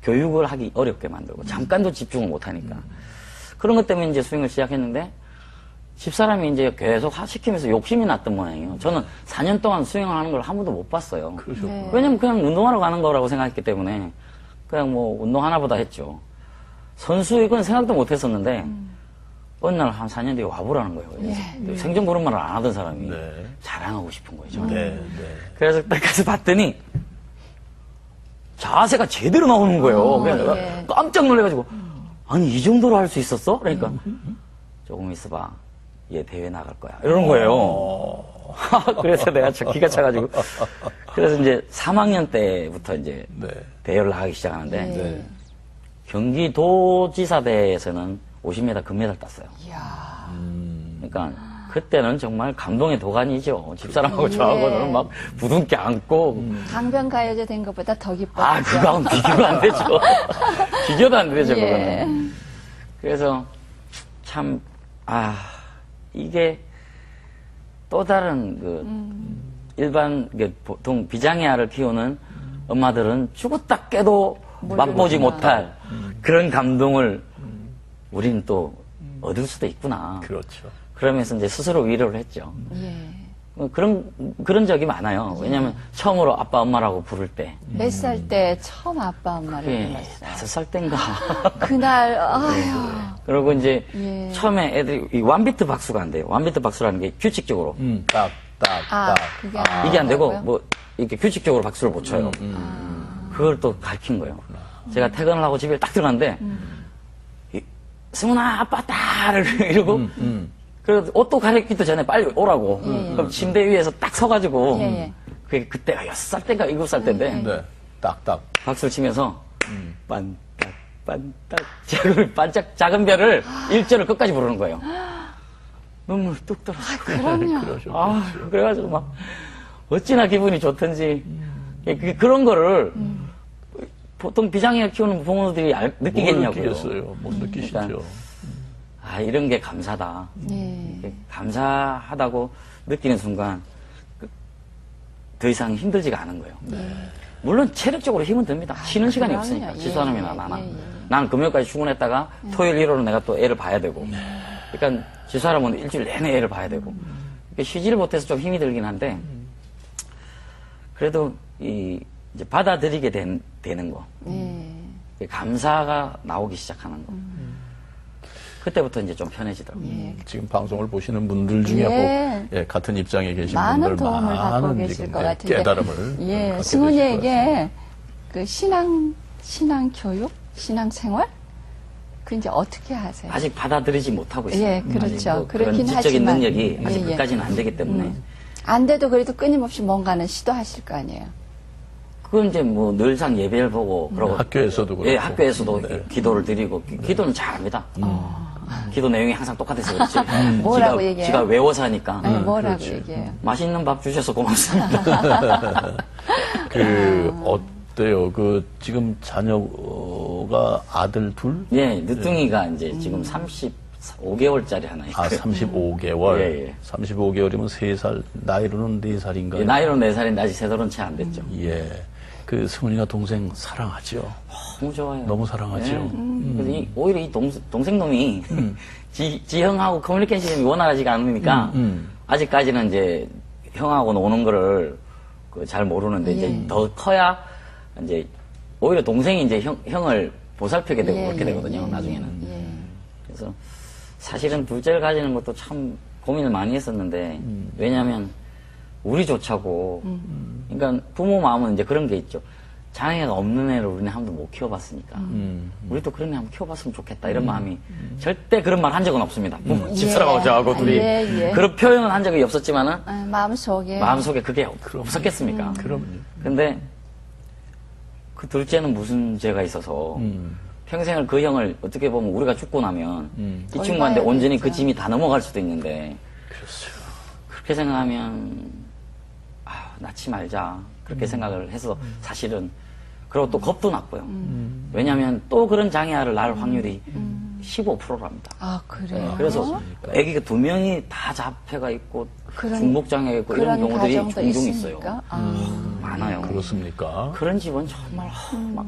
Speaker 5: 교육을 하기 어렵게 만들고 잠깐도 집중을 못 하니까. 그런 것 때문에 이제 수영을 시작했는데 집사람이 이제 계속 시키면서 욕심이 났던 모양이에요. 저는 4년 동안 수영을 하는 걸 한 번도 못 봤어요.
Speaker 1: 그러셨구나.
Speaker 2: 네.
Speaker 5: 왜냐면 그냥 운동하러 가는 거라고 생각했기 때문에 그냥 뭐 운동 하나보다 했죠. 선수 이건 생각도 못 했었는데 어느 날 한 4년 뒤에 와보라는 거예요.
Speaker 2: 예.
Speaker 5: 생전 그런 말을 안 하던 사람이
Speaker 1: 네.
Speaker 5: 자랑하고 싶은 거예요. 저한테.
Speaker 1: 네, 네.
Speaker 5: 그래서 딱 가서 봤더니 자세가 제대로 나오는 거예요. 그래서 내가
Speaker 2: 예.
Speaker 5: 깜짝 놀래가지고 아니 이 정도로 할 수 있었어? 그러니까 조금 있어봐. 얘 대회 나갈 거야. 이러는 거예요. 그래서 내가 기가 차가지고 그래서 이제 3학년 때부터 이제
Speaker 1: 네.
Speaker 5: 대회를 나가기 시작하는데
Speaker 1: 네.
Speaker 5: 경기도지사 대회에서는 50m 금메달 땄어요.
Speaker 2: 이야.
Speaker 5: 그러니까 그때는 정말 감동의 도가니죠. 집사람하고
Speaker 2: 예.
Speaker 5: 저하고는 막 부둥켜 안고
Speaker 2: 강변가요제 된 것보다 더 기뻤죠.
Speaker 5: 아 그거하고는 비교가 안 되죠. 비교도 안 되죠.
Speaker 2: 예.
Speaker 5: 그거는. 그래서 참 이게 또 다른 일반 보통 비장애아를 키우는 엄마들은 죽었다 깨도 맛보지 못할 그런 감동을 우리는 또 얻을 수도 있구나.
Speaker 1: 그렇죠.
Speaker 5: 그러면서 이제 스스로 위로를 했죠.
Speaker 2: 예.
Speaker 5: 그런 적이 많아요. 왜냐하면 처음으로 아빠 엄마라고 부를 때
Speaker 2: 몇 살 때 처음 아빠 엄마를
Speaker 5: 그게
Speaker 2: 불렀어요?
Speaker 5: 5살 때인가.
Speaker 2: 그날 아유.
Speaker 5: 그리고 이제
Speaker 2: 예.
Speaker 5: 처음에 애들이 이 완비트 박수가 안 돼요. 완비트 박수라는 게 규칙적으로
Speaker 1: 딱, 딱,
Speaker 2: 아,
Speaker 1: 딱.
Speaker 2: 그게
Speaker 5: 이게 안 되고
Speaker 2: 뭐라고요?
Speaker 5: 뭐 이렇게 규칙적으로 박수를 못 쳐요. 그걸 또 가르친 거예요. 제가 퇴근을 하고 집에 딱 들어갔는데 승훈아 아빠 딸을 이러고 그래서 옷도 갈아입기도 전에 빨리 오라고. 그럼 침대 위에서 딱 서가지고
Speaker 2: 예, 예.
Speaker 5: 그게 그때가 6살 때인가 7살 때인데
Speaker 1: 네. 딱, 딱.
Speaker 5: 박수를 치면서 반딱 반짝 반짝 작은 별을 1절을 끝까지 부르는 거예요. 눈물 뚝 떨어져.
Speaker 2: 그럼요.
Speaker 5: 그래가지고 막 어찌나 기분이 좋던지 그런 거를 보통 비장애를 키우는 부모들이 느끼겠냐고요.
Speaker 1: 못 느끼겠어요. 못 느끼시죠.
Speaker 5: 그러니까 이런 게 감사다.
Speaker 2: 예.
Speaker 5: 감사하다고 느끼는 순간 더 이상 힘들지가 않은 거예요. 물론 체력적으로 힘은 듭니다. 쉬는 시간이
Speaker 2: 그럼요.
Speaker 5: 없으니까.
Speaker 2: 예,
Speaker 5: 집사람이나
Speaker 2: 예,
Speaker 5: 나나.
Speaker 2: 예, 예.
Speaker 5: 난 금요일까지 출근했다가 토요일, 일요일은 내가 또 애를 봐야 되고. 그러니까 집사람은 일주일 내내 애를 봐야 되고. 그러니까 쉬지를 못해서 좀 힘이 들긴 한데 그래도 이제 받아들이게 되는 거.
Speaker 2: 예.
Speaker 5: 감사가 나오기 시작하는 거. 그때부터 이제 좀 편해지더라고요.
Speaker 1: 지금 방송을 보시는 분들 중에
Speaker 2: 예.
Speaker 1: 꼭 가든 입장에 계신
Speaker 2: 많은
Speaker 1: 분들
Speaker 2: 도움을 받고
Speaker 1: 많은
Speaker 2: 계실
Speaker 1: 지금
Speaker 2: 것 같은데.
Speaker 1: 깨달음을
Speaker 2: 예.
Speaker 1: 갖게 되실 것
Speaker 2: 승훈이에게 그 신앙 교육, 신앙 생활 그 이제 어떻게 하세요?
Speaker 5: 아직 받아들이지 못하고 있어요.
Speaker 2: 예, 그렇죠.
Speaker 5: 아직 뭐 그런
Speaker 2: 그렇긴
Speaker 5: 지적인
Speaker 2: 하지만.
Speaker 5: 능력이 아직
Speaker 2: 예, 예.
Speaker 5: 그까지는 안 되기 때문에
Speaker 2: 안 돼도 그래도 끊임없이 뭔가는 시도하실 거 아니에요.
Speaker 5: 그건 이제 뭐 늘상 예배를 보고 그러고
Speaker 1: 학교에서도 그렇고.
Speaker 5: 예, 학교에서도
Speaker 1: 네.
Speaker 5: 기도를 드리고 기도는 잘합니다. 기도 내용이 항상 똑같아서 그렇지.
Speaker 2: 뭐라고
Speaker 5: 지가,
Speaker 2: 얘기해요?
Speaker 5: 지가 외워서 하니까
Speaker 2: 아니, 뭐라고
Speaker 1: 그렇지.
Speaker 2: 얘기해요?
Speaker 5: 맛있는 밥 주셔서 고맙습니다.
Speaker 1: 어때요? 지금 자녀가 아들 둘?
Speaker 5: 예, 늦둥이가 이제 지금 35개월짜리 하나 있고요.
Speaker 1: 35개월.
Speaker 5: 예, 예.
Speaker 1: 35개월이면 3살, 나이로는 4살인가요?
Speaker 5: 예, 나이로 4살인데 아직 3살은 채 안 됐죠.
Speaker 1: 예. 승훈이가 동생 사랑하죠?
Speaker 5: 너무 좋아요.
Speaker 1: 너무 사랑하죠?
Speaker 5: 예. 그래서 오히려 이 동생놈이 지 형하고 커뮤니케이션이 원활하지가 않으니까 아직까지는 이제 형하고 노는 거를 잘 모르는데 이제 더 커야 이제 오히려 동생이 이제 형을 보살피게 되고 그렇게 되거든요. 나중에는. 그래서 사실은 둘째를 가지는 것도 참 고민을 많이 했었는데 왜냐하면 우리조차고 그러니까 부모 마음은 이제 그런 게 있죠. 장애가 없는 애를 우리는 한 번도 못 키워봤으니까 우리도 그런 애 한번 키워봤으면 좋겠다 이런 마음이 절대 그런 말 한 적은 없습니다. 집사람하고 저하고 둘이
Speaker 2: 예.
Speaker 5: 그런 표현은 한 적이 없었지만은
Speaker 2: 마음속에
Speaker 5: 그게 없었겠습니까?
Speaker 1: 그럼요.
Speaker 5: 근데 그 둘째는 무슨 죄가 있어서 평생을 그 형을 어떻게 보면 우리가 죽고 나면 이 친구한테 온전히 그 짐이 다 넘어갈 수도 있는데
Speaker 1: 그렇죠.
Speaker 5: 그렇게 생각하면 낳지 말자 그렇게 생각을 해서 사실은 그리고 또 겁도 났고요. 왜냐하면 또 그런 장애아를 낳을 확률이 15%랍니다.
Speaker 2: 아, 그래요?
Speaker 5: 그래서 아기가 2명이 다 자폐가 있고
Speaker 2: 그런-
Speaker 5: 중복장애가 있고 이런
Speaker 2: 그런
Speaker 5: 경우들이
Speaker 2: 가정도
Speaker 5: 종종
Speaker 2: 있습니까?
Speaker 5: 있어요. 많아요.
Speaker 1: 그렇습니까?
Speaker 5: 그런 집은 정말 막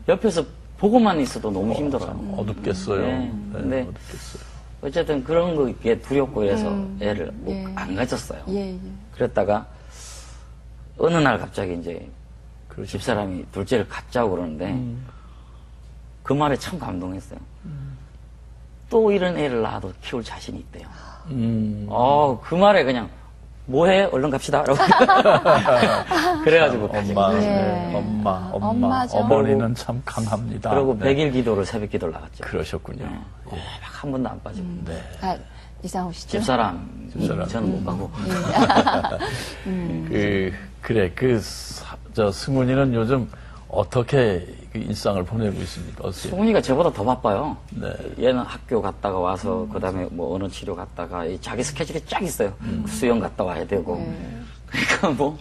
Speaker 5: 옆에서 보고만 있어도 너무 힘들어요.
Speaker 1: 어둡겠어요.
Speaker 5: 네.
Speaker 1: 네,
Speaker 5: 근데
Speaker 1: 어둡겠어요.
Speaker 5: 어쨌든 그런 거에 두렵고 이래서 애를
Speaker 2: 예.
Speaker 5: 안 가졌어요.
Speaker 2: 예, 예.
Speaker 5: 그랬다가 어느 날 갑자기 이제
Speaker 1: 그러셨구나.
Speaker 5: 집사람이 둘째를 갖자고 그러는데 그 말에 참 감동했어요. 또 이런 애를 낳아도 키울 자신이 있대요. 그 말에 그냥 뭐해? 얼른 갑시다. 라고. 그래가지고
Speaker 1: 엄마,
Speaker 2: 예.
Speaker 1: 네, 엄마,
Speaker 2: 엄마죠.
Speaker 1: 어머니는 참 강합니다.
Speaker 5: 그리고
Speaker 1: 네.
Speaker 5: 100일 기도를 새벽 기도를 나갔죠.
Speaker 1: 그러셨군요. 예.
Speaker 5: 한 번도 안 빠지고.
Speaker 1: 네.
Speaker 2: 아, 이상호 씨죠?
Speaker 5: 집사람,
Speaker 1: 집사람.
Speaker 5: 저는 못 가고.
Speaker 1: 그래, 저 승훈이는 요즘 어떻게 그 일상을 보내고 있습니까? 어떻게?
Speaker 5: 승훈이가 저보다 더 바빠요.
Speaker 1: 네.
Speaker 5: 얘는 학교 갔다가 와서 그다음에 뭐 어느 치료 갔다가 자기 스케줄이 쫙 있어요. 수영 갔다 와야 되고. 그러니까 뭐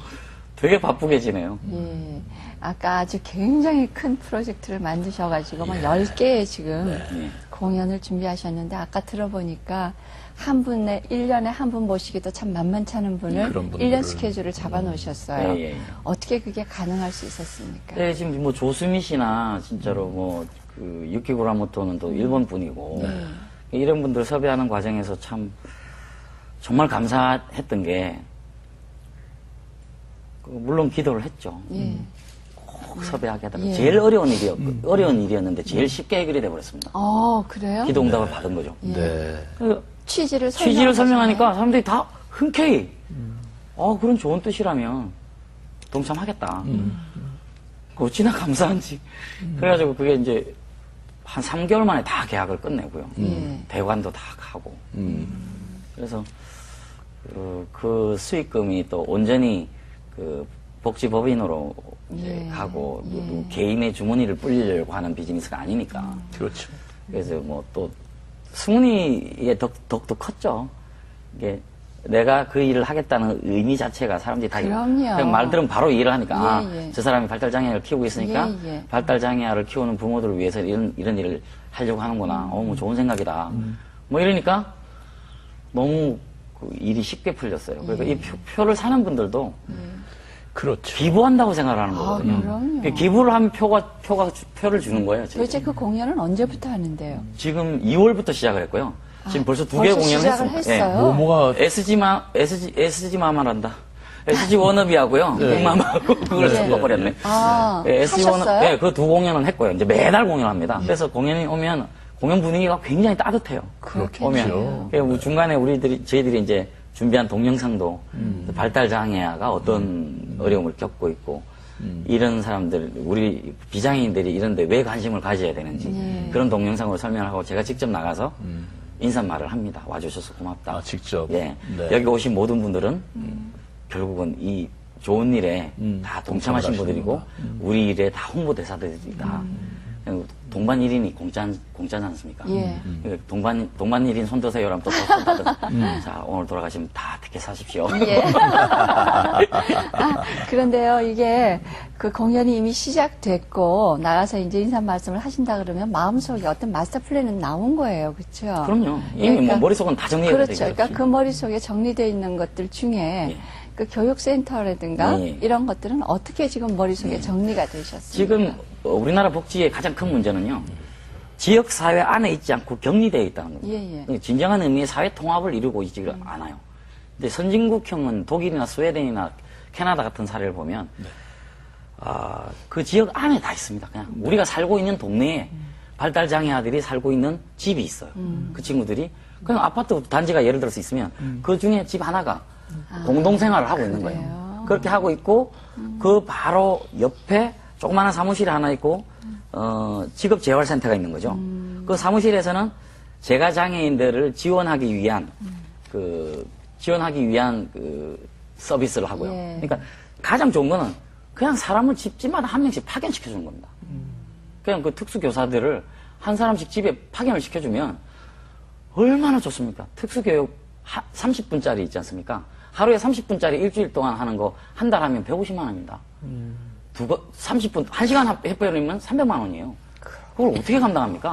Speaker 5: 되게 바쁘게 지내요.
Speaker 2: 예. 아까 아주 굉장히 큰 프로젝트를 만드셔가지고 막 10개의 지금
Speaker 5: 예.
Speaker 2: 공연을 준비하셨는데 아까 들어보니까 한 분에 1년에 한 분 모시기도 참 만만치 않은 분을
Speaker 1: 그런 분들을.
Speaker 2: 1년 스케줄을 잡아놓으셨어요.
Speaker 5: 예, 예.
Speaker 2: 어떻게 그게 가능할 수 있었습니까?
Speaker 5: 네, 지금 뭐 조수미 씨나 진짜로 뭐 그 유키 구라모토는 또 일본 분이고 이런 분들 섭외하는 과정에서 참 정말 감사했던 게 물론 기도를 했죠.
Speaker 2: 예.
Speaker 5: 꼭 섭외하게 하다가
Speaker 2: 예.
Speaker 5: 제일 어려운 일이었는데 제일 쉽게 해결이 돼버렸습니다.
Speaker 2: 그래요?
Speaker 5: 기도 응답을 받은 거죠.
Speaker 1: 네.
Speaker 5: 그
Speaker 2: 취지를
Speaker 5: 설명하니까 사람들이 다 흔쾌히 그런 좋은 뜻이라면 동참하겠다. 어찌나 감사한지. 그래가지고 그게 이제 한 3개월 만에 다 계약을 끝내고요. 대관도 다 가고. 그래서 그 수익금이 또 온전히 그 복지법인으로 이제
Speaker 2: 예.
Speaker 5: 가고
Speaker 2: 예.
Speaker 5: 개인의 주머니를 불리려고 하는 비즈니스가 아니니까.
Speaker 1: 그렇죠.
Speaker 5: 그래서 뭐 또 승훈이의 덕도 컸죠. 이게 내가 그 일을 하겠다는 의미 자체가 사람들이 다
Speaker 2: 그럼요.
Speaker 5: 그냥 말 들으면 바로 이해를 하니까
Speaker 2: 예, 예.
Speaker 5: 저 사람이 발달장애를 키우고 있으니까
Speaker 2: 예, 예. 발달장애아를
Speaker 5: 키우는 부모들을 위해서 이런 일을 하려고 하는구나. 뭐 좋은 생각이다. 뭐 이러니까 너무 그 일이 쉽게 풀렸어요. 그러니까 이 표를 사는 분들도
Speaker 1: 그렇죠.
Speaker 5: 기부한다고 생각하는 거거든요.
Speaker 2: 그럼요.
Speaker 5: 기부를 하면 표를 주는 거예요. 지금.
Speaker 2: 도대체 그 공연은 언제부터 하는데요?
Speaker 5: 지금 2월부터 시작을 했고요. 지금 벌써 2개
Speaker 2: 벌써
Speaker 5: 공연을
Speaker 2: 시작을
Speaker 5: 했습니다.
Speaker 2: 했어요?
Speaker 1: 뭐가
Speaker 5: SG 마마란다. SG 워너비하고요. 빅마마하고 그걸
Speaker 2: 네.
Speaker 5: 섞어버렸네.
Speaker 2: 하셨어요?
Speaker 5: 네, 그 두 공연은 했고요. 이제 매달 공연합니다. 그래서 공연이 오면 공연 분위기가 굉장히 따뜻해요.
Speaker 1: 그렇겠죠.
Speaker 5: 오면. 뭐 중간에 저희들이 이제 준비한 동영상도 발달 장애아가 어떤 어려움을 겪고 있고 이런 사람들, 우리 비장애인들이 이런데 왜 관심을 가져야 되는지 그런 동영상으로 설명을 하고 제가 직접 나가서 인사말을 합니다. 와주셔서 고맙다.
Speaker 1: 직접.
Speaker 5: 예.
Speaker 1: 네.
Speaker 5: 여기 오신 모든 분들은 공적은 이 좋은 일에 다 동참하신 분들이고 우리 일에 다 홍보대사들이다. 동반 1인이 공짜지 않습니까?
Speaker 2: 예.
Speaker 5: 동반 1인 손 드세요라면 또 받은. 자, 오늘 돌아가시면 다 티켓 사십시오.
Speaker 2: 예. 그런데요, 이게 그 공연이 이미 시작됐고 나가서 이제 인사 말씀을 하신다 그러면 마음속에 어떤 마스터 플랜은 나온 거예요, 그렇죠?
Speaker 5: 그럼요. 이미 뭐 머릿속은 다 정리가
Speaker 2: 그렇죠.
Speaker 5: 되죠.
Speaker 2: 그러니까 그 머릿속에 정리되어 있는 것들 중에
Speaker 5: 예.
Speaker 2: 그 교육센터라든가
Speaker 5: 예.
Speaker 2: 이런 것들은 어떻게 지금 머릿속에 정리가 되셨습니까?
Speaker 5: 지금 우리나라 복지의 가장 큰 문제는요. 지역 사회 안에 있지 않고 격리되어 있다는 겁니다.
Speaker 2: 예.
Speaker 5: 진정한 의미의 사회 통합을 이루고 있지 않아요. 근데 선진국형은 독일이나 스웨덴이나 캐나다 같은 사례를 보면 그 지역 안에 다 있습니다. 그냥 우리가 살고 있는 동네에 발달장애아들이 살고 있는 집이 있어요. 그 친구들이 그냥 아파트 단지가 예를 들어서 있으면 그 중에 집 하나가 공동생활을 하고 있는 거예요. 그렇게 하고 있고 그 바로 옆에 조그마한 사무실이 하나 있고 직업재활센터가 있는 거죠. 그 사무실에서는 재가장애인들을 지원하기 위한 그 서비스를 하고요.
Speaker 2: 예.
Speaker 5: 그러니까 가장 좋은 거는 그냥 사람을 집마다 한 명씩 파견시켜 주는 겁니다. 그냥 그 특수교사들을 한 사람씩 집에 파견을 시켜주면 얼마나 좋습니까? 특수교육 30분짜리 있지 않습니까? 하루에 30분짜리 일주일 동안 하는 거 한 달 하면 150만 원입니다. 30분, 1시간 해버리면 300만 원이에요. 그걸 어떻게 감당합니까?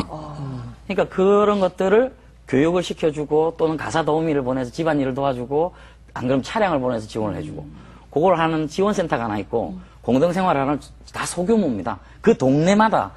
Speaker 5: 그러니까 그런 것들을 교육을 시켜주고 또는 가사 도우미를 보내서 집안일을 도와주고 안 그러면 차량을 보내서 지원을 해주고 그걸 하는 지원센터가 하나 있고 공동생활하는 다 소규모입니다. 그 동네마다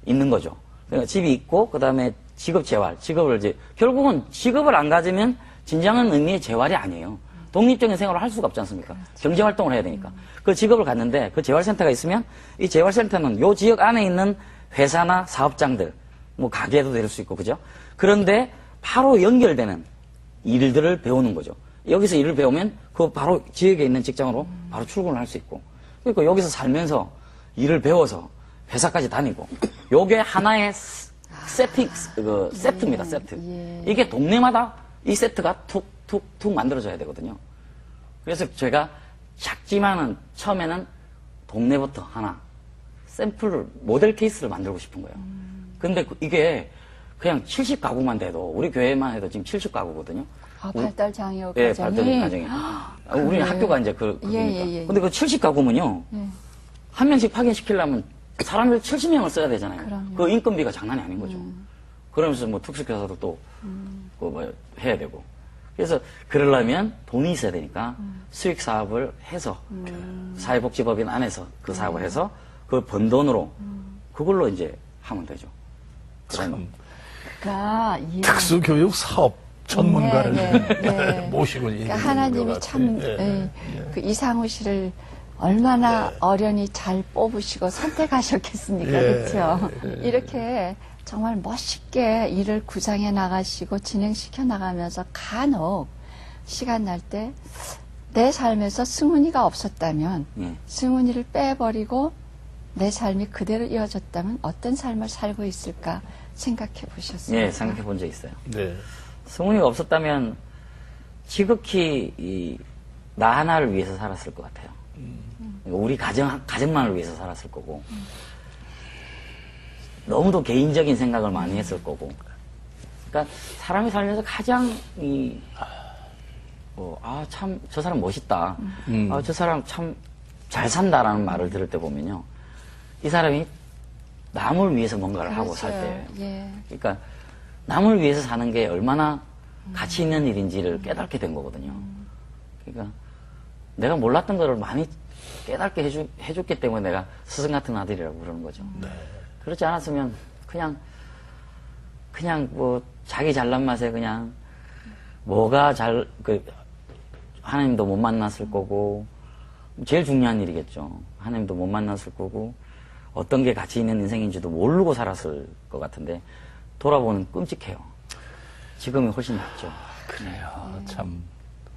Speaker 5: 있는 거죠. 그러니까 집이 있고 그다음에 직업 재활, 직업을 이제 결국은 직업을 안 가지면 진정한 의미의 재활이 아니에요. 독립적인 생활을 할 수가 없지 않습니까? 경제 활동을 해야 되니까. 그 직업을 갖는데 그 재활센터가 있으면 이 재활센터는 요 지역 안에 있는 회사나 사업장들, 뭐 가게도 될 수 있고 그죠? 그런데 바로 연결되는 일들을 배우는 거죠. 여기서 일을 배우면 그 바로 지역에 있는 직장으로 바로 출근을 할 수 있고. 그러니까 여기서 살면서 일을 배워서 회사까지 다니고. 요게 하나의 세트입니다, 세트. 이게 동네마다 이 세트가 툭툭툭 만들어져야 되거든요. 그래서 제가 작지만은 처음에는 동네부터 하나 샘플을, 모델 케이스를 만들고 싶은 거예요. 근데 이게 그냥 70가구만 돼도, 우리 교회만 해도 지금 70가구거든요.
Speaker 2: 아, 발달장애우
Speaker 5: 예,
Speaker 2: 가정이?
Speaker 5: 발달장애. 우리 학교가 이제
Speaker 2: 예.
Speaker 5: 근데 그 70가구면요.
Speaker 2: 예.
Speaker 5: 한 명씩 파견시키려면 사람을 70명을 써야 되잖아요.
Speaker 2: 그럼요.
Speaker 5: 그 인건비가 장난이 아닌 거죠. 그러면서 뭐 특수교사도 또, 뭐 해야 되고. 그래서 그러려면 돈이 있어야 되니까 수익 사업을 해서 사회복지법인 안에서 그 사업을 해서 그 번 돈으로 그걸로 이제 하면 되죠.
Speaker 1: 참
Speaker 2: 그러니까
Speaker 1: 특수교육 사업 전문가를
Speaker 2: 네.
Speaker 1: 모시고
Speaker 2: 그러니까 하나님이 참 그 이상우 씨를 얼마나 어련히 잘 뽑으시고 선택하셨겠습니까? 그렇죠? 이렇게 정말 멋있게 일을 구상해 나가시고 진행시켜 나가면서 간혹 시간 날 때 내 삶에서 승훈이가 없었다면 승훈이를 빼버리고 내 삶이 그대로 이어졌다면 어떤 삶을 살고 있을까 생각해 보셨어요?
Speaker 5: 예, 생각해 본 적 있어요.
Speaker 1: 네.
Speaker 5: 승훈이가 없었다면 지극히 나 하나를 위해서 살았을 것 같아요. 우리 가정만을 위해서 살았을 거고, 너무도 개인적인 생각을 많이 했을 거고. 그러니까 사람이 살면서 가장 참 저 사람 멋있다. 저 사람 참 잘 산다라는 말을 들을 때 보면요, 이 사람이 남을 위해서 뭔가를 하고 살 때,
Speaker 2: 예.
Speaker 5: 그러니까 남을 위해서 사는 게 얼마나 가치 있는 일인지를 깨닫게 된 거거든요. 그러니까 내가 몰랐던 거를 많이 깨닫게 해줬기 때문에 내가 스승 같은 아들이라고 그러는 거죠.
Speaker 1: 네.
Speaker 5: 그렇지 않았으면 그냥 뭐 자기 잘난 맛에 그냥 뭐가 하나님도 못 만났을 거고, 제일 중요한 일이겠죠. 하나님도 못 만났을 거고, 어떤 게 가치 있는 인생인지도 모르고 살았을 것 같은데, 돌아보면 끔찍해요. 지금이 훨씬 낫죠.
Speaker 1: 그래요. 참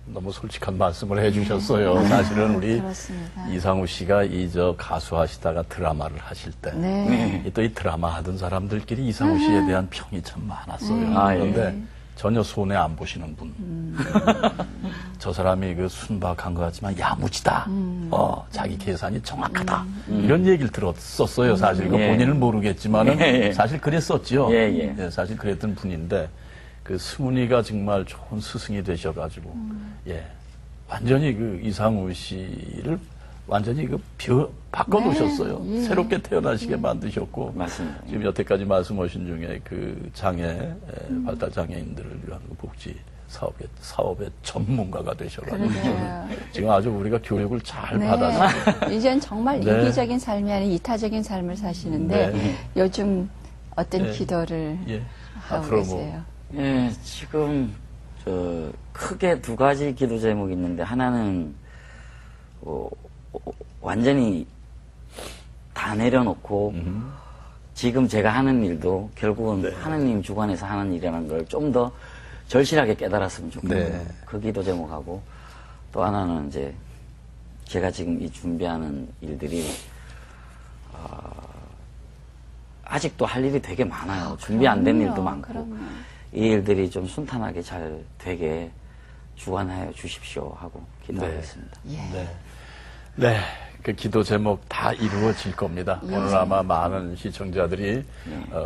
Speaker 1: 너무 솔직한 말씀을 해주셨어요. 사실은 우리
Speaker 2: 그렇습니다.
Speaker 1: 이상우 씨가 가수하시다가 드라마를 하실 때, 또 이 드라마 하던 사람들끼리 이상우 씨에 대한 평이 참 많았어요. 그런데 전혀 손해 안 보시는 분. 저 사람이 순박한 것 같지만 야무지다. 자기 계산이 정확하다. 이런 얘기를 들었었어요. 사실 본인은 모르겠지만은 사실 그랬었죠. 예, 사실 그랬던 분인데, 승훈이가 정말 좋은 스승이 되셔가지고, 완전히 이상우 씨를 완전히 바꿔놓으셨어요. 새롭게 태어나시게 만드셨고.
Speaker 5: 맞습니다.
Speaker 1: 지금 여태까지 말씀하신 중에 발달 장애인들을 위한 복지 사업의 전문가가 되셔가지고 지금 아주 우리가 교육을 잘 받았습니다.
Speaker 2: 이젠 정말 이기적인 삶이 아닌 이타적인 삶을 사시는데 요즘 어떤 기도를 하고 계세요?
Speaker 5: 예, 지금 크게 두 가지 기도 제목이 있는데, 하나는 완전히 다 내려놓고 지금 제가 하는 일도 결국은 하나님 주관에서 하는 일이라는 걸 좀 더 절실하게 깨달았으면 좋겠어요. 그 기도 제목하고, 또 하나는 이제 제가 지금 이 준비하는 일들이 아직도 할 일이 되게 많아요. 준비 안 된 일도 많고, 이 일들이 좀 순탄하게 잘 되게 주관하여 주십시오 하고 기도하고 있습니다.
Speaker 1: 네. 그 기도 제목 다 이루어질 겁니다. 오늘 아마 많은 시청자들이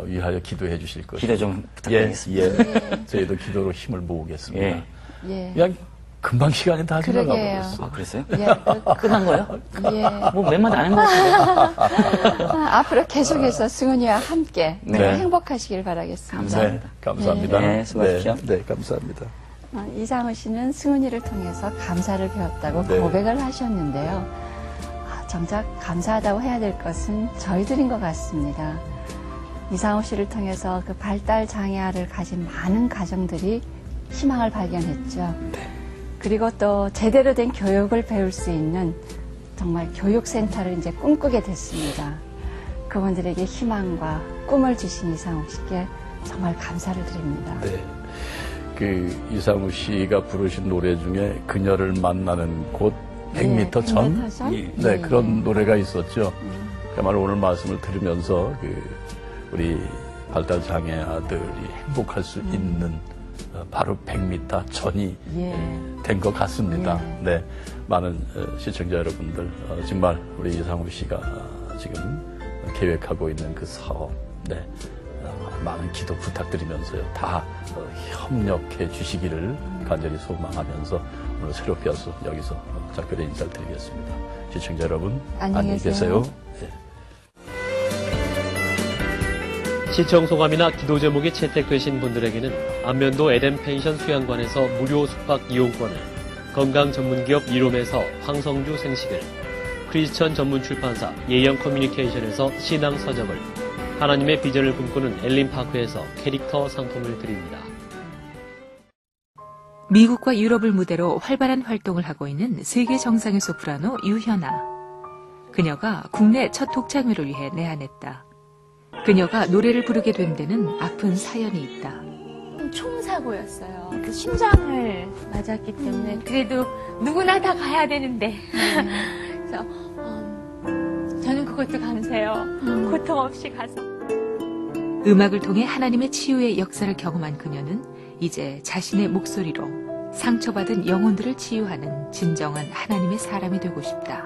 Speaker 1: 위하여 기도해 주실 것입니다.
Speaker 5: 기도 좀 부탁드리겠습니다.
Speaker 1: 저희도 기도로 힘을 모으겠습니다.
Speaker 2: 예.
Speaker 1: 그냥 금방 시간이 다 지나가 버렸어요.
Speaker 5: 아, 그랬어요?
Speaker 2: 예.
Speaker 5: 끝난 거예요?
Speaker 2: 예.
Speaker 5: 뭐 몇 마디 안 한 것 같은데.
Speaker 2: 앞으로 계속해서 승훈이와 함께 행복하시길 바라겠습니다.
Speaker 5: 감사합니다.
Speaker 1: 감사합니다.
Speaker 5: 네, 수고하십시오.
Speaker 1: 네, 감사합니다.
Speaker 2: 이상우 씨는 승훈이를 통해서 감사를 배웠다고 고백을 하셨는데요. 정작 감사하다고 해야 될 것은 저희들인 것 같습니다. 이상우 씨를 통해서 그 발달 장애아를 가진 많은 가정들이 희망을 발견했죠. 그리고 또 제대로 된 교육을 배울 수 있는 정말 교육센터를 이제 꿈꾸게 됐습니다. 그분들에게 희망과 꿈을 주신 이상우 씨께 정말 감사를 드립니다.
Speaker 1: 네. 그 이상우 씨가 부르신 노래 중에 그녀를 만나는 곳 100m 전?
Speaker 2: 100m 전?
Speaker 1: 네, 그런 노래가 있었죠. 그야말로 오늘 말씀을 들으면서 우리 발달 장애아들이 행복할 수 있는 바로 100m 전이 된 것 같습니다. 네, 많은 시청자 여러분들 정말 우리 이상우 씨가 지금 계획하고 있는 그 사업, 네, 많은 기도 부탁드리면서요. 다 협력해 주시기를 간절히 소망하면서 오늘 새롭게 와서 여기서 작별의 인사를 드리겠습니다. 시청자 여러분, 안녕히 계세요. 네.
Speaker 6: 시청 소감이나 기도 제목이 채택되신 분들에게는 안면도 에덴 펜션 수양관에서 무료 숙박 이용권을, 건강 전문기업 이롬에서 황성주 생식을, 크리스천 전문 출판사 예영 커뮤니케이션에서 신앙 서적을, 하나님의 비전을 꿈꾸는 엘린파크에서 캐릭터 상품을 드립니다.
Speaker 7: 미국과 유럽을 무대로 활발한 활동을 하고 있는 세계 정상의 소프라노 유현아. 그녀가 국내 첫 독창회를 위해 내한했다. 그녀가 노래를 부르게 된 데는 아픈 사연이 있다.
Speaker 8: 총사고였어요. 그 심장을 맞았기 때문에 그래도 누구나 다 가야 되는데 그래서 저는 그것도 감사해요. 고통 없이 가서.
Speaker 7: 음악을 통해 하나님의 치유의 역사를 경험한 그녀는 이제 자신의 목소리로 상처받은 영혼들을 치유하는 진정한 하나님의 사람이 되고 싶다.